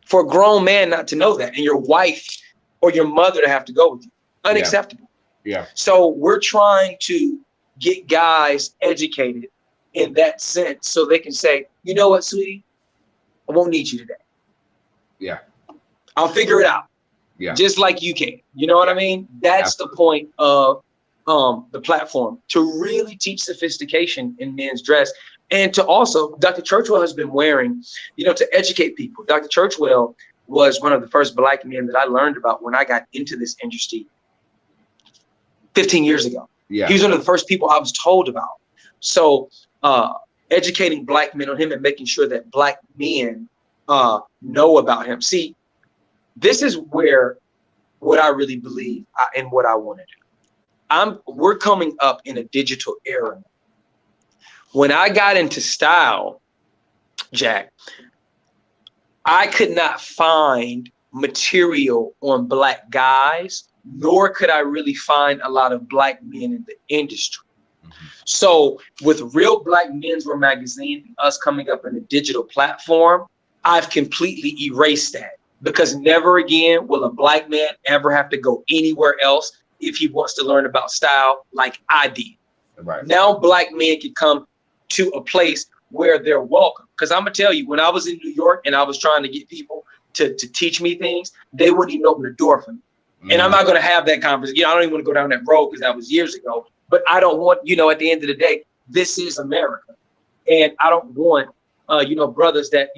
for a grown man not to know that, and your wife or your mother to have to go with you. Unacceptable. Yeah. So we're trying to get guys educated in that sense, so they can say, you know what, sweetie, I won't need you today. Yeah. I'll figure it out. Yeah. Just like you can. You know what I mean? That's the point of the platform, to really teach sophistication in men's dress. And to also, Dr. Churchwell has been wearing, to educate people. Dr. Churchwell was one of the first Black men that I learned about when I got into this industry 15 years ago. Yeah. He was one of the first people I was told about. So educating Black men on him and making sure that Black men know about him. See, this is where what I really believe and what I want to do. We're coming up in a digital era. When I got into style, Jack, I could not find material on Black guys, nor could I really find a lot of Black men in the industry. Mm-hmm. So with Real Black Menswear magazine, us coming up in a digital platform, I've completely erased that, because never again will a Black man ever have to go anywhere else if he wants to learn about style like I did. Right. Now Black men can come to a place where they're welcome. Because I'm going to tell you, when I was in New York and I was trying to get people to teach me things, they wouldn't even open the door for me. And I'm not going to have that conversation. I don't even want to go down that road, because that was years ago. But I don't want, at the end of the day, this is America. And I don't want, brothers that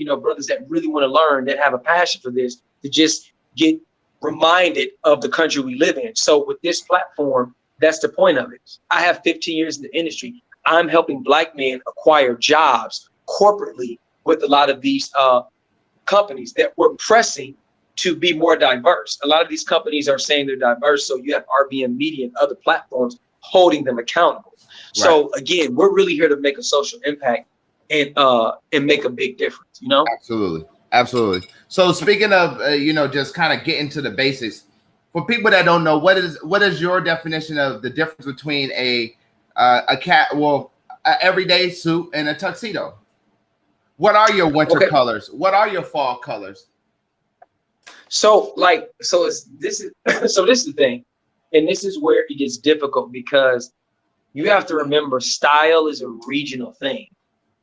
really want to learn, that have a passion for this, to just get reminded of the country we live in. So with this platform, that's the point of it. I have 15 years in the industry. I'm helping Black men acquire jobs corporately with a lot of these companies that we're pressing to be more diverse. A lot of these companies are saying they're diverse, so you have RBM Media and other platforms holding them accountable. Right. So again, we're really here to make a social impact and make a big difference. Absolutely. So speaking of just kind of getting to the basics, for people that don't know, what is your definition of the difference between an everyday suit and a tuxedo? What are your winter colors? What are your fall colors? This is the thing, and this is where it gets difficult, because you have to remember style is a regional thing.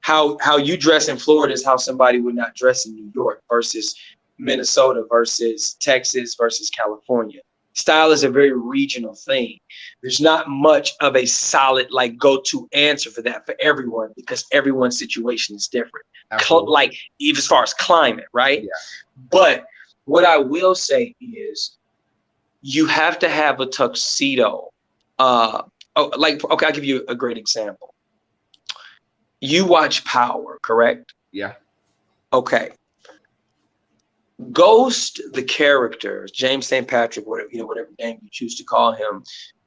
How you dress in Florida is how somebody would not dress in New York versus Minnesota versus Texas versus California. Style is a very regional thing. There's not much of a solid go-to answer for that for everyone, because everyone's situation is different. Even as far as climate, right? Yeah. But what I will say is, you have to have a tuxedo. I'll give you a great example. You watch Power, correct? Yeah. Okay. Ghost, the character, James St. Patrick, whatever name you choose to call him,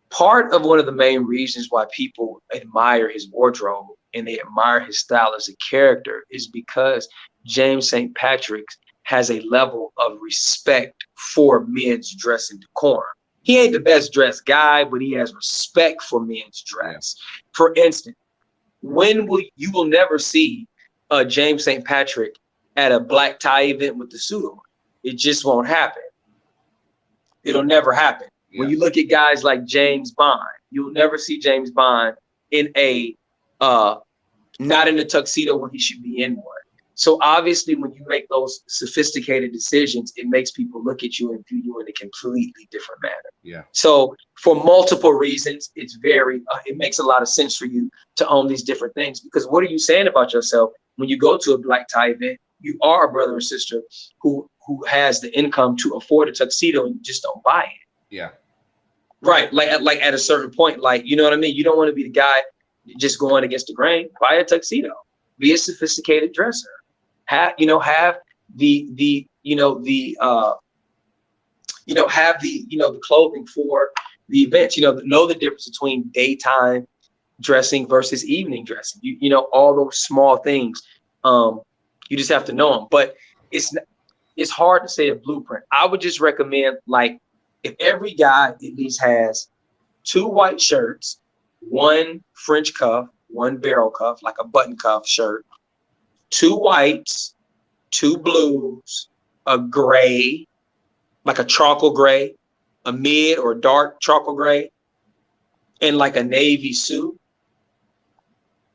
part of one of the main reasons why people admire his wardrobe and they admire his style as a character is because James St. Patrick has a level of respect for men's dress and decorum. He ain't the best dressed guy, but he has respect for men's dress. For instance, you will never see James St. Patrick at a black tie event with the suit on. It just won't happen. It'll never happen. Yeah. When you look at guys like James Bond, you'll never see James Bond in not in a tuxedo when he should be in one. So obviously, when you make those sophisticated decisions, it makes people look at you and view you in a completely different manner. Yeah. So for multiple reasons, it's it makes a lot of sense for you to own these different things, because what are you saying about yourself when you go to a black tie event? You are a brother or sister who has the income to afford a tuxedo, and you just don't buy it. Yeah. Right. Like at a certain point, you know what I mean? You don't want to be the guy just going against the grain. Buy a tuxedo. be a sophisticated dresser. Have the clothing for the events. Know the difference between daytime dressing versus evening dressing. All those small things. You just have to know them. But it's hard to say a blueprint. I would just recommend, like, if every guy at least has 2 white shirts, 1 French cuff, 1 barrel cuff, like a button cuff shirt, 2 whites, 2 blues, a gray, like a charcoal gray, a mid or dark charcoal gray, and like a navy suit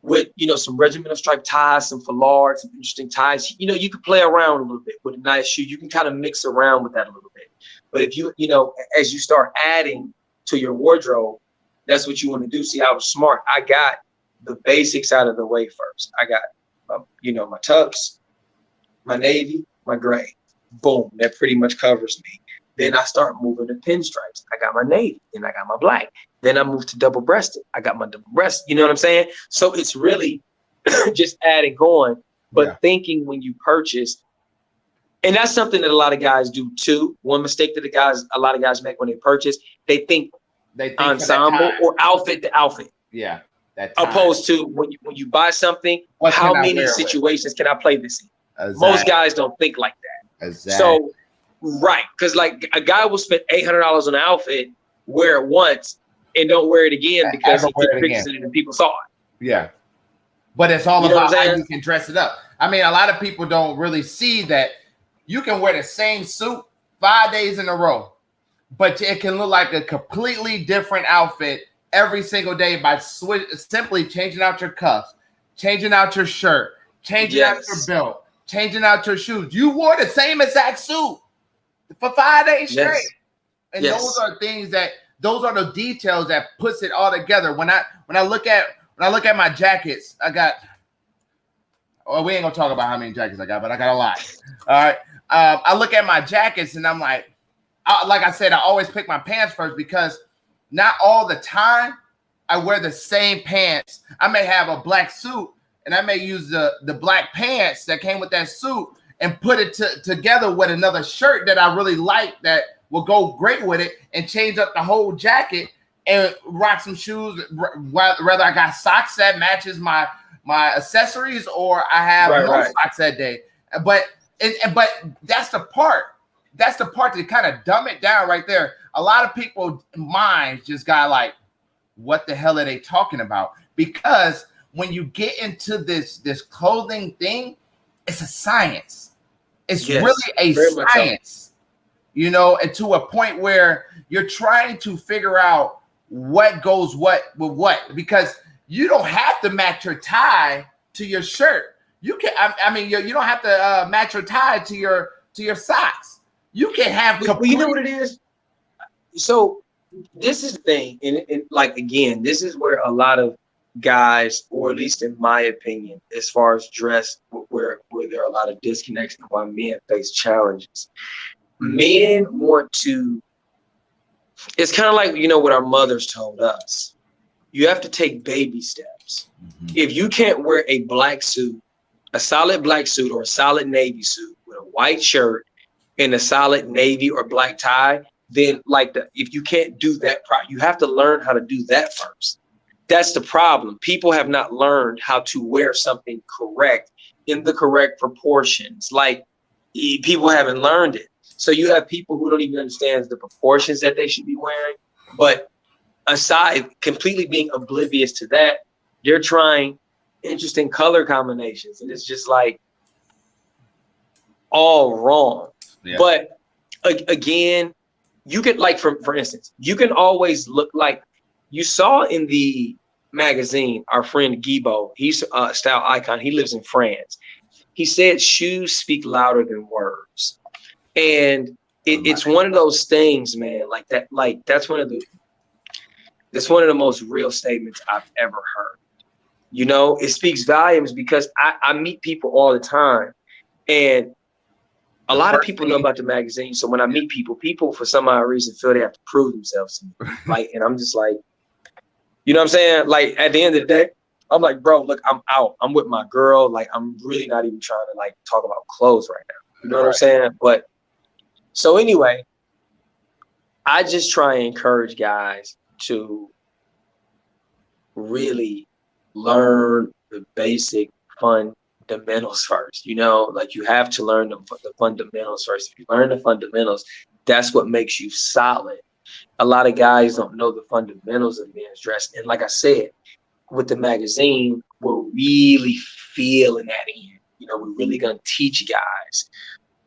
with, some regimental striped ties, some foulard, some interesting ties. You could play around a little bit with a nice shoe. You can kind of mix around with that a little bit. But if as you start adding to your wardrobe, that's what you want to do. See, I was smart. I got the basics out of the way first. I got, my tux, my navy, my gray. Boom, that pretty much covers me. Then I start moving to pinstripes. I got my navy, then I got my black. Then I moved to double-breasted. I got my double-breasted. You know what I'm saying? So it's really just adding on, but thinking when you purchase. And that's something that a lot of guys do too. One mistake that a lot of guys make when they purchase, they think ensemble or outfit to outfit. Yeah. Opposed to when you buy something, how many situations can I play this in? Exactly. Most guys don't think like that. Exactly. So, right. Because like a guy will spend $800 on an outfit, wear it once, and don't wear it again because he took pictures of it and people saw it. Yeah. But it's all about how you can dress it up. I mean, a lot of people don't really see that you can wear the same suit 5 days in a row, but it can look like a completely different outfit every single day by simply changing out your cuffs, changing out your shirt, changing out your belt, changing out your shoes. You wore the same exact suit for 5 days straight. And those are things those are the details that puts it all together. When I look at my jackets, I got, we ain't gonna talk about how many jackets I got, but I got a lot. All right. I look at my jackets and I'm like I said, I always pick my pants first because not all the time I wear the same pants. I may have a black suit and I may use the black pants that came with that suit and put it together with another shirt that I really like that will go great with it and change up the whole jacket and rock some shoes. Whether I got socks that matches my accessories or I have no socks that day. But that's the part to kind of dumb it down right there. A lot of people's minds just got like, what the hell are they talking about? Because when you get into this clothing thing, it's a science. It's really a science. And to a point where you're trying to figure out what goes what with what, because you don't have to match your tie to your shirt. You can, you don't have to match your tie to your socks. You can have. Well, you know what it is. So this is the thing, and like again, this is where a lot of guys, or at least in my opinion, as far as dress, where there are a lot of disconnects and why men face challenges. Men want to, it's kind of like, what our mothers told us. You have to take baby steps. Mm-hmm. If you can't wear a black suit, a solid black suit or a solid navy suit with a white shirt and a solid navy or black tie, then if you can't do that, you have to learn how to do that first. That's the problem. People have not learned how to wear something correct in the correct proportions. Like, people haven't learned it. So you have people who don't even understand the proportions that they should be wearing. But aside, completely being oblivious to that, they're trying interesting color combinations. And it's just like all wrong. Yeah. But again, you can, like, for instance, you can always look like you saw in the magazine, our friend Guibo, he's a style icon. He lives in France. He said shoes speak louder than words. And it's one of those things, man, like that, like that's one of the most real statements I've ever heard. It speaks volumes because I meet people all the time, and a lot of people know about the magazine. So when I meet people for some odd reason feel they have to prove themselves to me. And I'm just like, you know what I'm saying? Like, at the end of the day, I'm like, bro, look, I'm out. I'm with my girl. Like, I'm really not even trying to like talk about clothes right now. You know what I'm saying? But so anyway, I just try and encourage guys to really learn the basic fundamentals first. You know, like you have to learn the fundamentals first. If you learn the fundamentals, that's what makes you solid. A lot of guys don't know the fundamentals of men's dress. And like I said, with the magazine, we're really feeling that in. You know, we're really gonna teach guys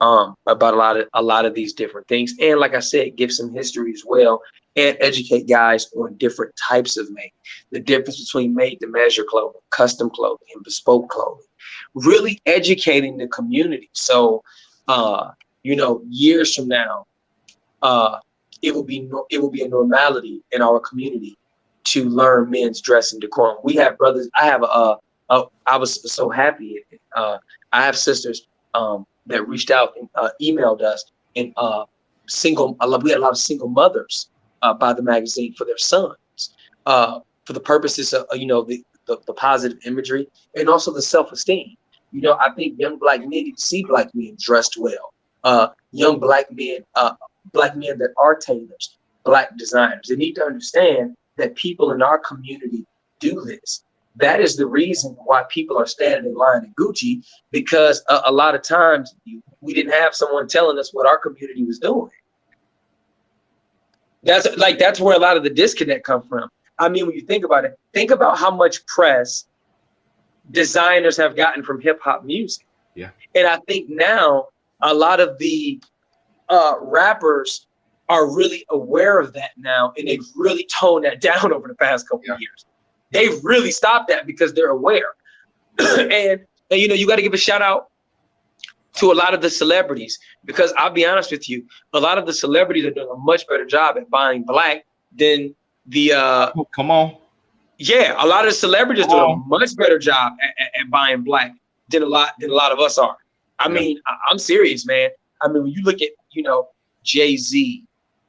about a lot of these different things. And like I said, give some history as well and educate guys on different types of make. The difference between made to measure clothing, custom clothing, and bespoke clothing. Really educating the community. So you know, years from now, it will be a normality in our community to learn men's dress and decorum. We have brothers. I was so happy. I have sisters that reached out and emailed us, and we had a lot of single mothers by the magazine for their sons, for the purposes of you know the positive imagery and also the self-esteem. You know, I think young black men need to see black men dressed well. Young black men that are tailors, black designers. They need to understand that people in our community do this. That is the reason why people are standing in line at Gucci, because a lot of times we didn't have someone telling us what our community was doing. That's where a lot of the disconnect comes from. I mean, when you think about it, think about how much press designers have gotten from hip hop music. Yeah. And I think now a lot of the rappers are really aware of that now, and they've really toned that down over the past couple of years. They've really stopped that because they're aware. and you know, you got to give a shout out to a lot of the celebrities, because I'll be honest with you, a lot of the celebrities are doing a much better job at buying black than the come on. Yeah, a lot of the celebrities do a much better job at buying black than a lot of us are. I mean, I'm serious, man. I mean, when you look at, you know, Jay-Z,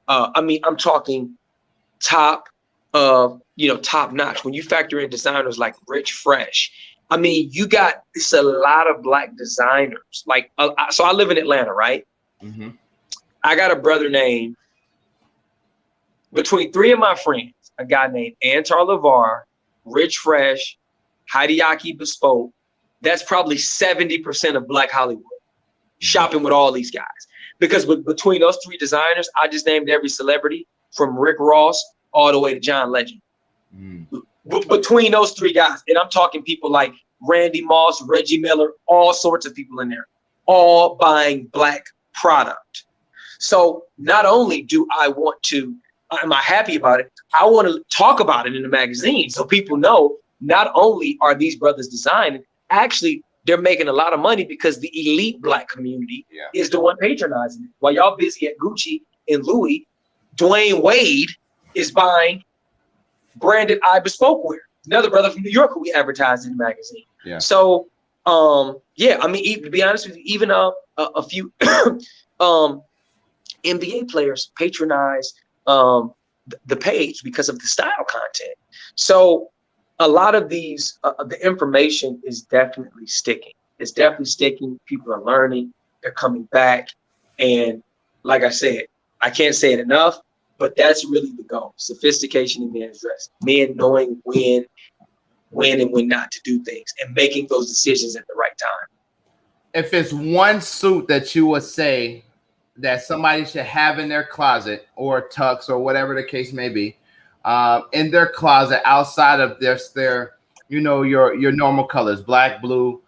I mean, I'm talking top notch. When you factor in designers like Rich Fresh, I mean, you got it's a lot of black designers. Like, so I live in Atlanta, right? Mm-hmm. I got a brother named, between three of my friends, a guy named Antar LeVar, Rich Fresh, Hideaki Bespoke. That's probably 70% of Black Hollywood shopping with all these guys. Because between those three designers, I just named every celebrity from Rick Ross all the way to John Legend. Between those three guys, and I'm talking people like Randy Moss, Reggie Miller, all sorts of people in there, all buying black product. So not only am I happy about it, I want to talk about it in the magazine so people know not only are these brothers designing, actually they're making a lot of money because the elite black community is the one patronizing it. While y'all busy at Gucci and Louis, Dwayne Wade is buying branded bespoke wear. Another brother from New York who we advertised in the magazine. Yeah. So, I mean, to be honest with you, even a few NBA players patronize the page because of the style content. So a lot of these, the information is definitely sticking. It's definitely sticking. People are learning. They're coming back. And like I said, I can't say it enough, but that's really the goal. Sophistication in men's dress. Men knowing when and when not to do things and making those decisions at the right time. If it's one suit that you would say that somebody should have in their closet or tux or whatever the case may be, in their closet outside of their you know, your normal colors, black, blue,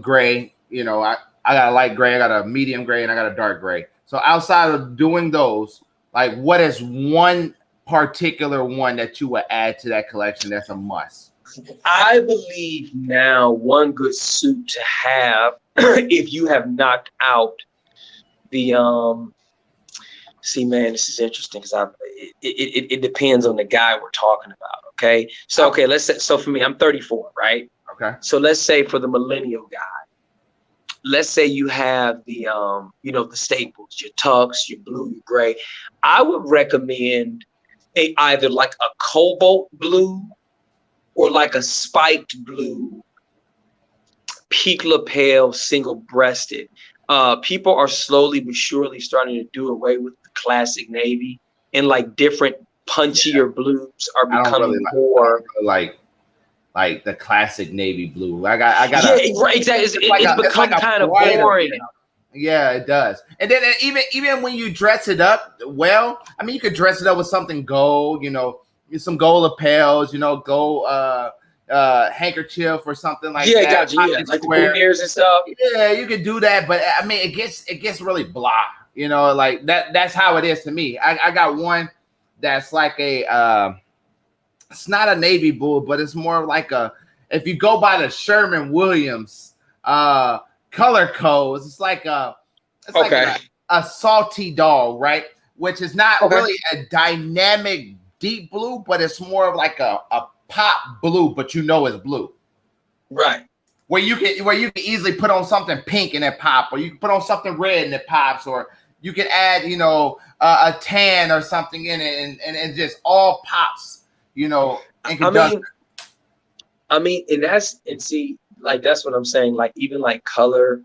gray, you know, I got a light gray, I got a medium gray, and I got a dark gray. So outside of doing those, like, what is one particular one that you would add to that collection that's a must? I believe now one good suit to have if you have knocked out the see, man, this is interesting because it depends on the guy we're talking about. Okay, so let's say, so for me, I'm 34, right? Okay, so let's say for the millennial guy, let's say you have the you know, the staples, your tux, your blue, your gray. I would recommend either like a cobalt blue or like a spiked blue, peak lapel, single breasted. People are slowly but surely starting to do away with the classic navy, and like different punchier blues are becoming more like the classic navy blue. I got right, exactly. It's become kind of boring. Yeah, it does. And then even when you dress it up well, I mean, you could dress it up with something gold, you know, some gold lapels, you know, gold handkerchief or something like that. Gotcha. Yeah, like the boutonnieres and stuff. Yeah, you could do that, but I mean, it gets really blah, you know, like that's how it is to me. I got one that's like a it's not a navy blue, but it's more like if you go by the Sherman-Williams color codes, it's like a salty dog, right? Which is not really a dynamic deep blue, but it's more of like a pop blue, but you know it's blue, right? Where you can easily put on something pink and it pop, or you can put on something red and it pops, or you can add, you know, a tan or something in it, and it just all pops, you know. I mean, and see, like that's what I'm saying. Like even like color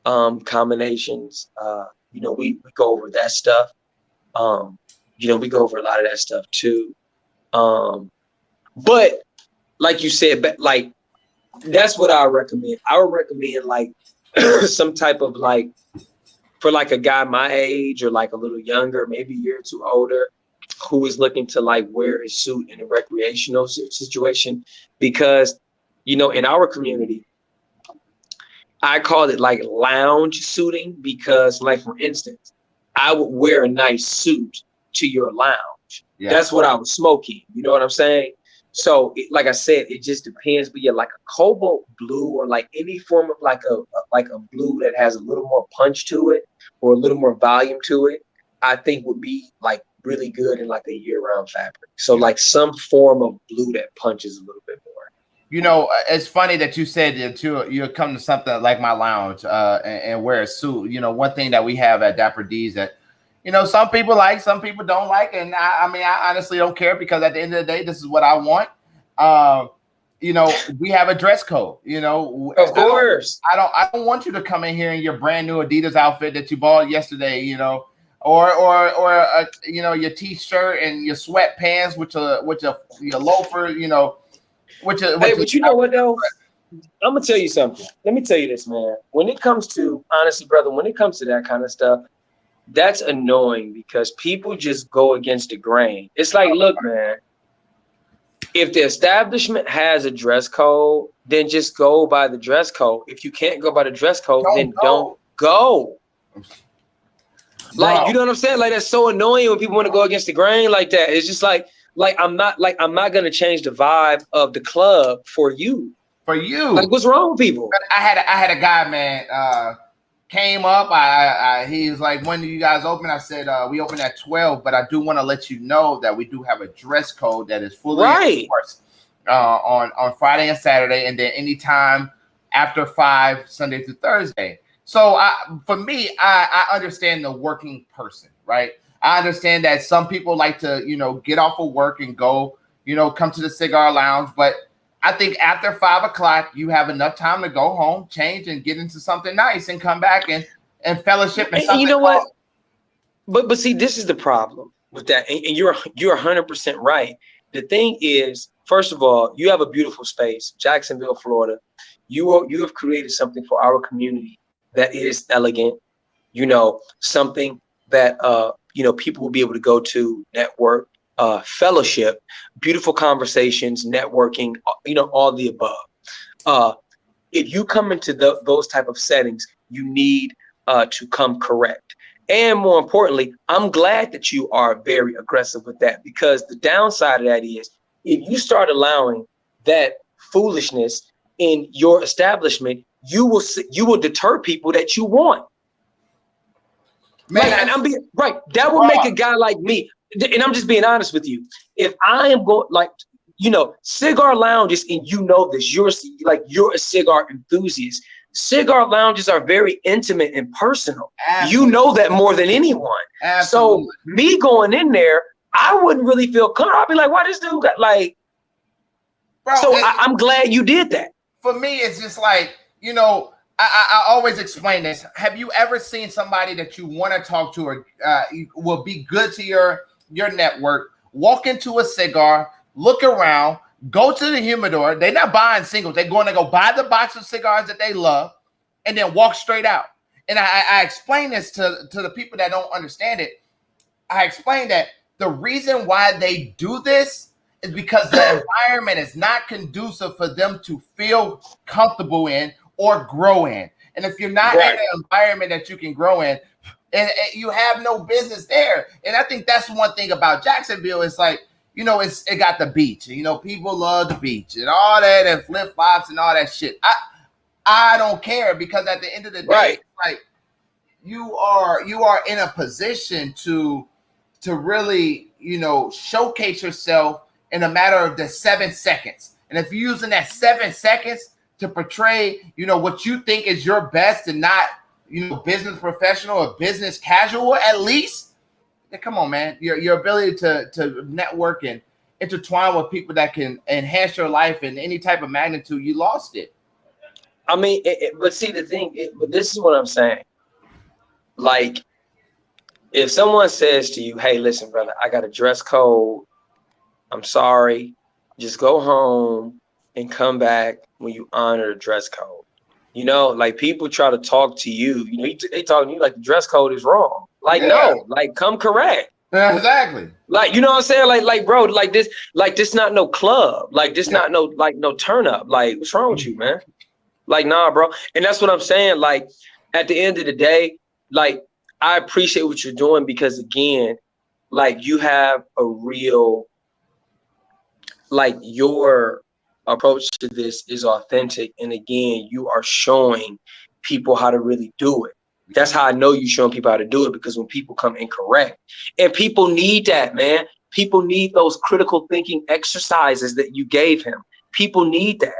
combinations, you know, we go over that stuff. You know, we go over a lot of that stuff too. But like you said, but like that's what I recommend. I would recommend like some type of like, for like a guy my age or like a little younger, maybe a year or two older, who is looking to like wear his suit in a recreational situation. Because, you know, in our community, I call it like lounge suiting, because like, for instance, I would wear a nice suit to your lounge. Yeah. That's what I was smoking. You know what I'm saying? So like I said, it just depends. But yeah, like a cobalt blue or like any form of like a blue that has a little more punch to it or a little more volume to it, I think would be like really good in like a year-round fabric. So like some form of blue that punches a little bit more. You know, it's funny that you said that you come to something like my lounge and wear a suit. You know, one thing that we have at Dapper D's that, you know, some people like, some people don't like. And I mean, I honestly don't care, because at the end of the day, this is what I want. You know, we have a dress code, you know. Of course. I don't want you to come in here in your brand new Adidas outfit that you bought yesterday, you know, or you know, your t-shirt and your sweatpants with your loafer, you know. But you know what though? I'm gonna tell you something. Let me tell you this, man. When it comes to, honestly, brother, when it comes to that kind of stuff, that's annoying, because people just go against the grain. It's like, look, man, if the establishment has a dress code, then just go by the dress code. If you can't go by the dress code, don't go. Like, you know what I'm saying? Like, that's so annoying when people want to go against the grain like that. It's just like I'm not gonna change the vibe of the club for you. For you, like, what's wrong with people? I had a guy, man, came up. He was like, "When do you guys open?" I said, "We open at 12, but I do want to let you know that we do have a dress code that is fully enforced on Friday and Saturday, and then anytime after 5, Sunday through Thursday." So for me, I understand the working person, right? I understand that some people like to, you know, get off of work and go, you know, come to the cigar lounge. But I think after 5 o'clock, you have enough time to go home, change, and get into something nice, and come back and fellowship. And you know what? But see, this is the problem with that, and you're 100% right. The thing is, first of all, you have a beautiful space, Jacksonville, Florida. You have created something for our community that is elegant. You know, something that you know, people will be able to go to, network, fellowship, beautiful conversations, networking, you know, all the above. If you come into those type of settings, you need to come correct. And more importantly, I'm glad that you are very aggressive with that, because the downside of that is, if you start allowing that foolishness in your establishment, you will deter people that you want. Man, like, and I'm being right. That will make a guy like me, and I'm just being honest with you. If I am going, like, you know, cigar lounges, and you know this, you're a cigar enthusiast. Cigar lounges are very intimate and personal. Absolutely. You know that more than anyone. Absolutely. So me going in there, I wouldn't really feel comfortable. I'd be like, why this dude got like, Bro, So I'm glad you did that. For me, it's just like, you know, I always explain this. Have you ever seen somebody that you want to talk to or will be good to your network, walk into a cigar, look around, go to the humidor. They're not buying singles. They're going to go buy the box of cigars that they love and then walk straight out. And I explain this to the people that don't understand it. I explain that the reason why they do this is because the environment is not conducive for them to feel comfortable in or grow in. And if you're not in an environment that you can grow in, and you have no business there. And I think that's one thing about Jacksonville. It's like, you know, it got the beach. You know, people love the beach and all that and flip-flops and all that shit. I don't care, because at the end of the day, like, you are in a position to really, you know, showcase yourself in a matter of the 7 seconds. And if you're using that 7 seconds to portray, you know, what you think is your best and not, you know, business professional or business casual, at least, then come on, man. Your ability to network and intertwine with people that can enhance your life in any type of magnitude, you lost it. I mean, but see, the thing, but this is what I'm saying. Like, if someone says to you, hey, listen, brother, I got a dress code. I'm sorry. Just go home and come back when you honor the dress code. You know, like, people try to talk to you. You know, they talk to you like the dress code is wrong. Like, no, like, come correct. Exactly. Like, you know what I'm saying? Like, bro, like this not no club. Like, this not no turn up. Like, what's wrong with you, man? Like, nah, bro. And that's what I'm saying. Like, at the end of the day, like, I appreciate what you're doing, because, again, like, you have a real, like, your approach to this is authentic. And again, you are showing people how to really do it. That's how I know you're showing people how to do it, because when people come incorrect, and people need that, man. People need those critical thinking exercises that you gave him. People need that.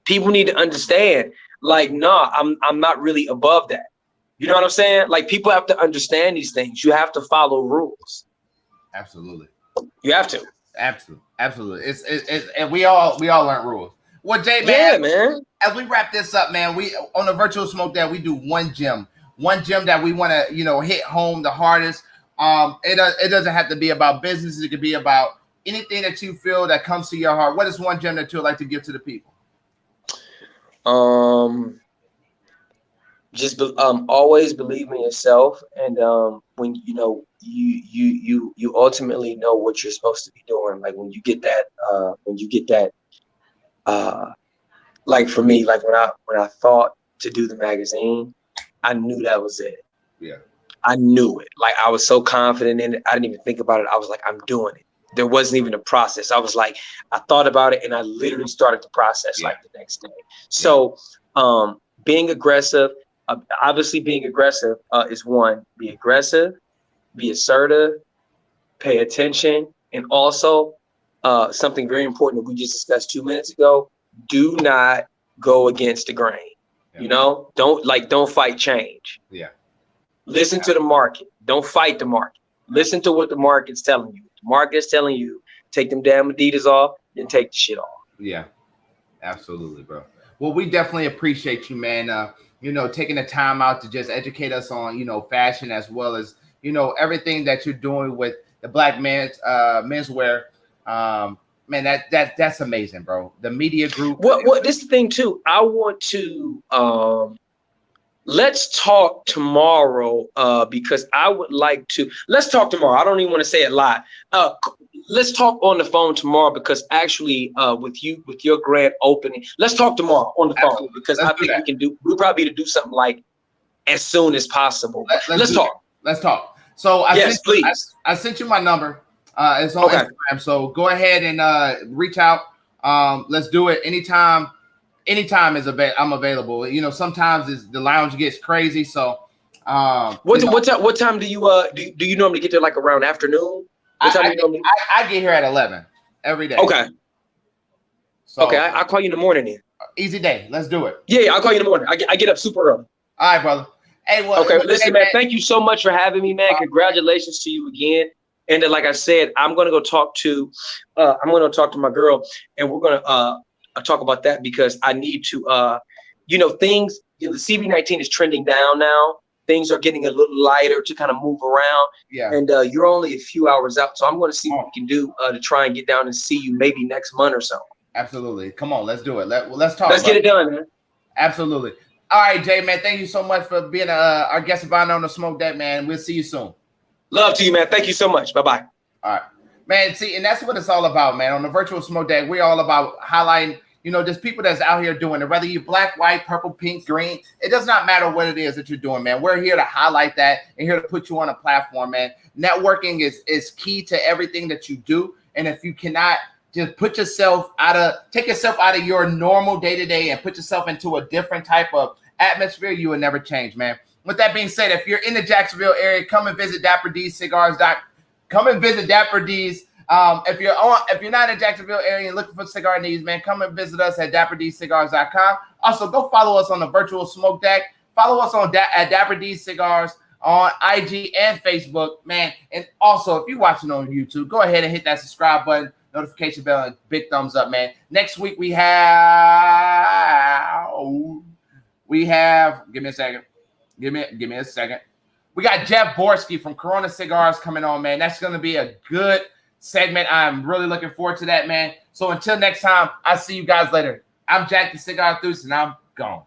People need to understand, like, nah, I'm not really above that. You know what I'm saying? Like, people have to understand these things. You have to follow rules. Absolutely. You have to. Absolutely. It's and we all learn rules. Well, Jay, man, yeah, man. As we wrap this up, man, we on the Virtual Smoke That we do one gem that we want to, you know, hit home the hardest. It doesn't have to be about business. It could be about anything that you feel that comes to your heart. What is one gem that you would like to give to the people? Just always believe in yourself, and when you know you ultimately know what you're supposed to be doing. Like, when you get that, like, for me, like, when I thought to do the magazine, I knew that was it. Yeah, I knew it. Like, I was so confident in it, I didn't even think about it. I was like, I'm doing it. There wasn't even a process. I was like, I thought about it, and I literally started the process like the next day. So being aggressive, obviously being aggressive is one. Be aggressive, be assertive, pay attention, and also something very important that we just discussed 2 minutes ago, do not go against the grain. You know, don't fight change. Listen to the market. Don't fight the market. Listen to what the market's telling you. The market's telling you, take them damn Adidas off, then take the shit off. Yeah, absolutely, bro. Well, we definitely appreciate you, man. You know, taking the time out to just educate us on, you know, fashion, as well as, you know, everything that you're doing with the Black menswear. Man, that's amazing, bro. The media group. What this is the thing too. I want to let's talk tomorrow, because I would like to. Let's talk tomorrow. I don't even want to say it live. Let's talk on the phone tomorrow, because actually, with your grand opening, let's talk tomorrow on the phone, because I think we'll probably need to do something like as soon as possible. Let's talk. Let's talk. So I sent you my number. It's on Instagram. So go ahead and reach out. Let's do it anytime. Anytime I'm available. You know, sometimes the lounge gets crazy. So what time do you normally get there? Like around afternoon? What time do you normally? I get here at 11 every day. Okay. So, okay, I'll call you in the morning then. Easy day. Let's do it. Yeah, I'll call you in the morning. I get up super early. All right, brother. Hey, well, okay, listen, man. Thank you so much for having me, man. Congratulations to you again. And then, like I said, I'm going to go talk to my girl, and we're going to talk about that, because I need to, things, the CV19 is trending down now. Things are getting a little lighter to kind of move around. Yeah. And you're only a few hours out. So I'm going to see what we can do to try and get down and see you maybe next month or so. Absolutely. Come on, let's do it. Let's talk. Let's get it done, man. Absolutely. All right, Jay, man. Thank you so much for being our guest of honor on the Smoke Deck, man. We'll see you soon. Love to you, man. Thank you so much. Bye-bye. All right, man. See, and that's what it's all about, man. On the virtual Smoke Deck, we're all about highlighting, there's people that's out here doing it, whether you're black, white, purple, pink, green. It does not matter what it is that you're doing, man. We're here to highlight that and here to put you on a platform, man. Networking is key to everything that you do. And if you cannot just take yourself out of your normal day-to-day and put yourself into a different type of atmosphere, you will never change, man. With that being said, if you're in the Jacksonville area, come and visit Dapper D's Cigars. Come and visit Dapper D's. If you're not in the Jacksonville area and looking for cigar needs, man, come and visit us at DapperDCigars.com. Also, go follow us on the virtual Smoke Deck. Follow us at Dapper D Cigars on IG and Facebook, man. And also, if you're watching on YouTube, go ahead and hit that subscribe button, notification bell, and big thumbs up, man. Next week we have give me a second. Give me a second. We got Jeff Borski from Corona Cigars coming on, man. That's going to be a good segment. I'm really looking forward to that, man. So until next time, I'll see you guys later. I'm Jack the Cigar Enthusiast, and I'm gone.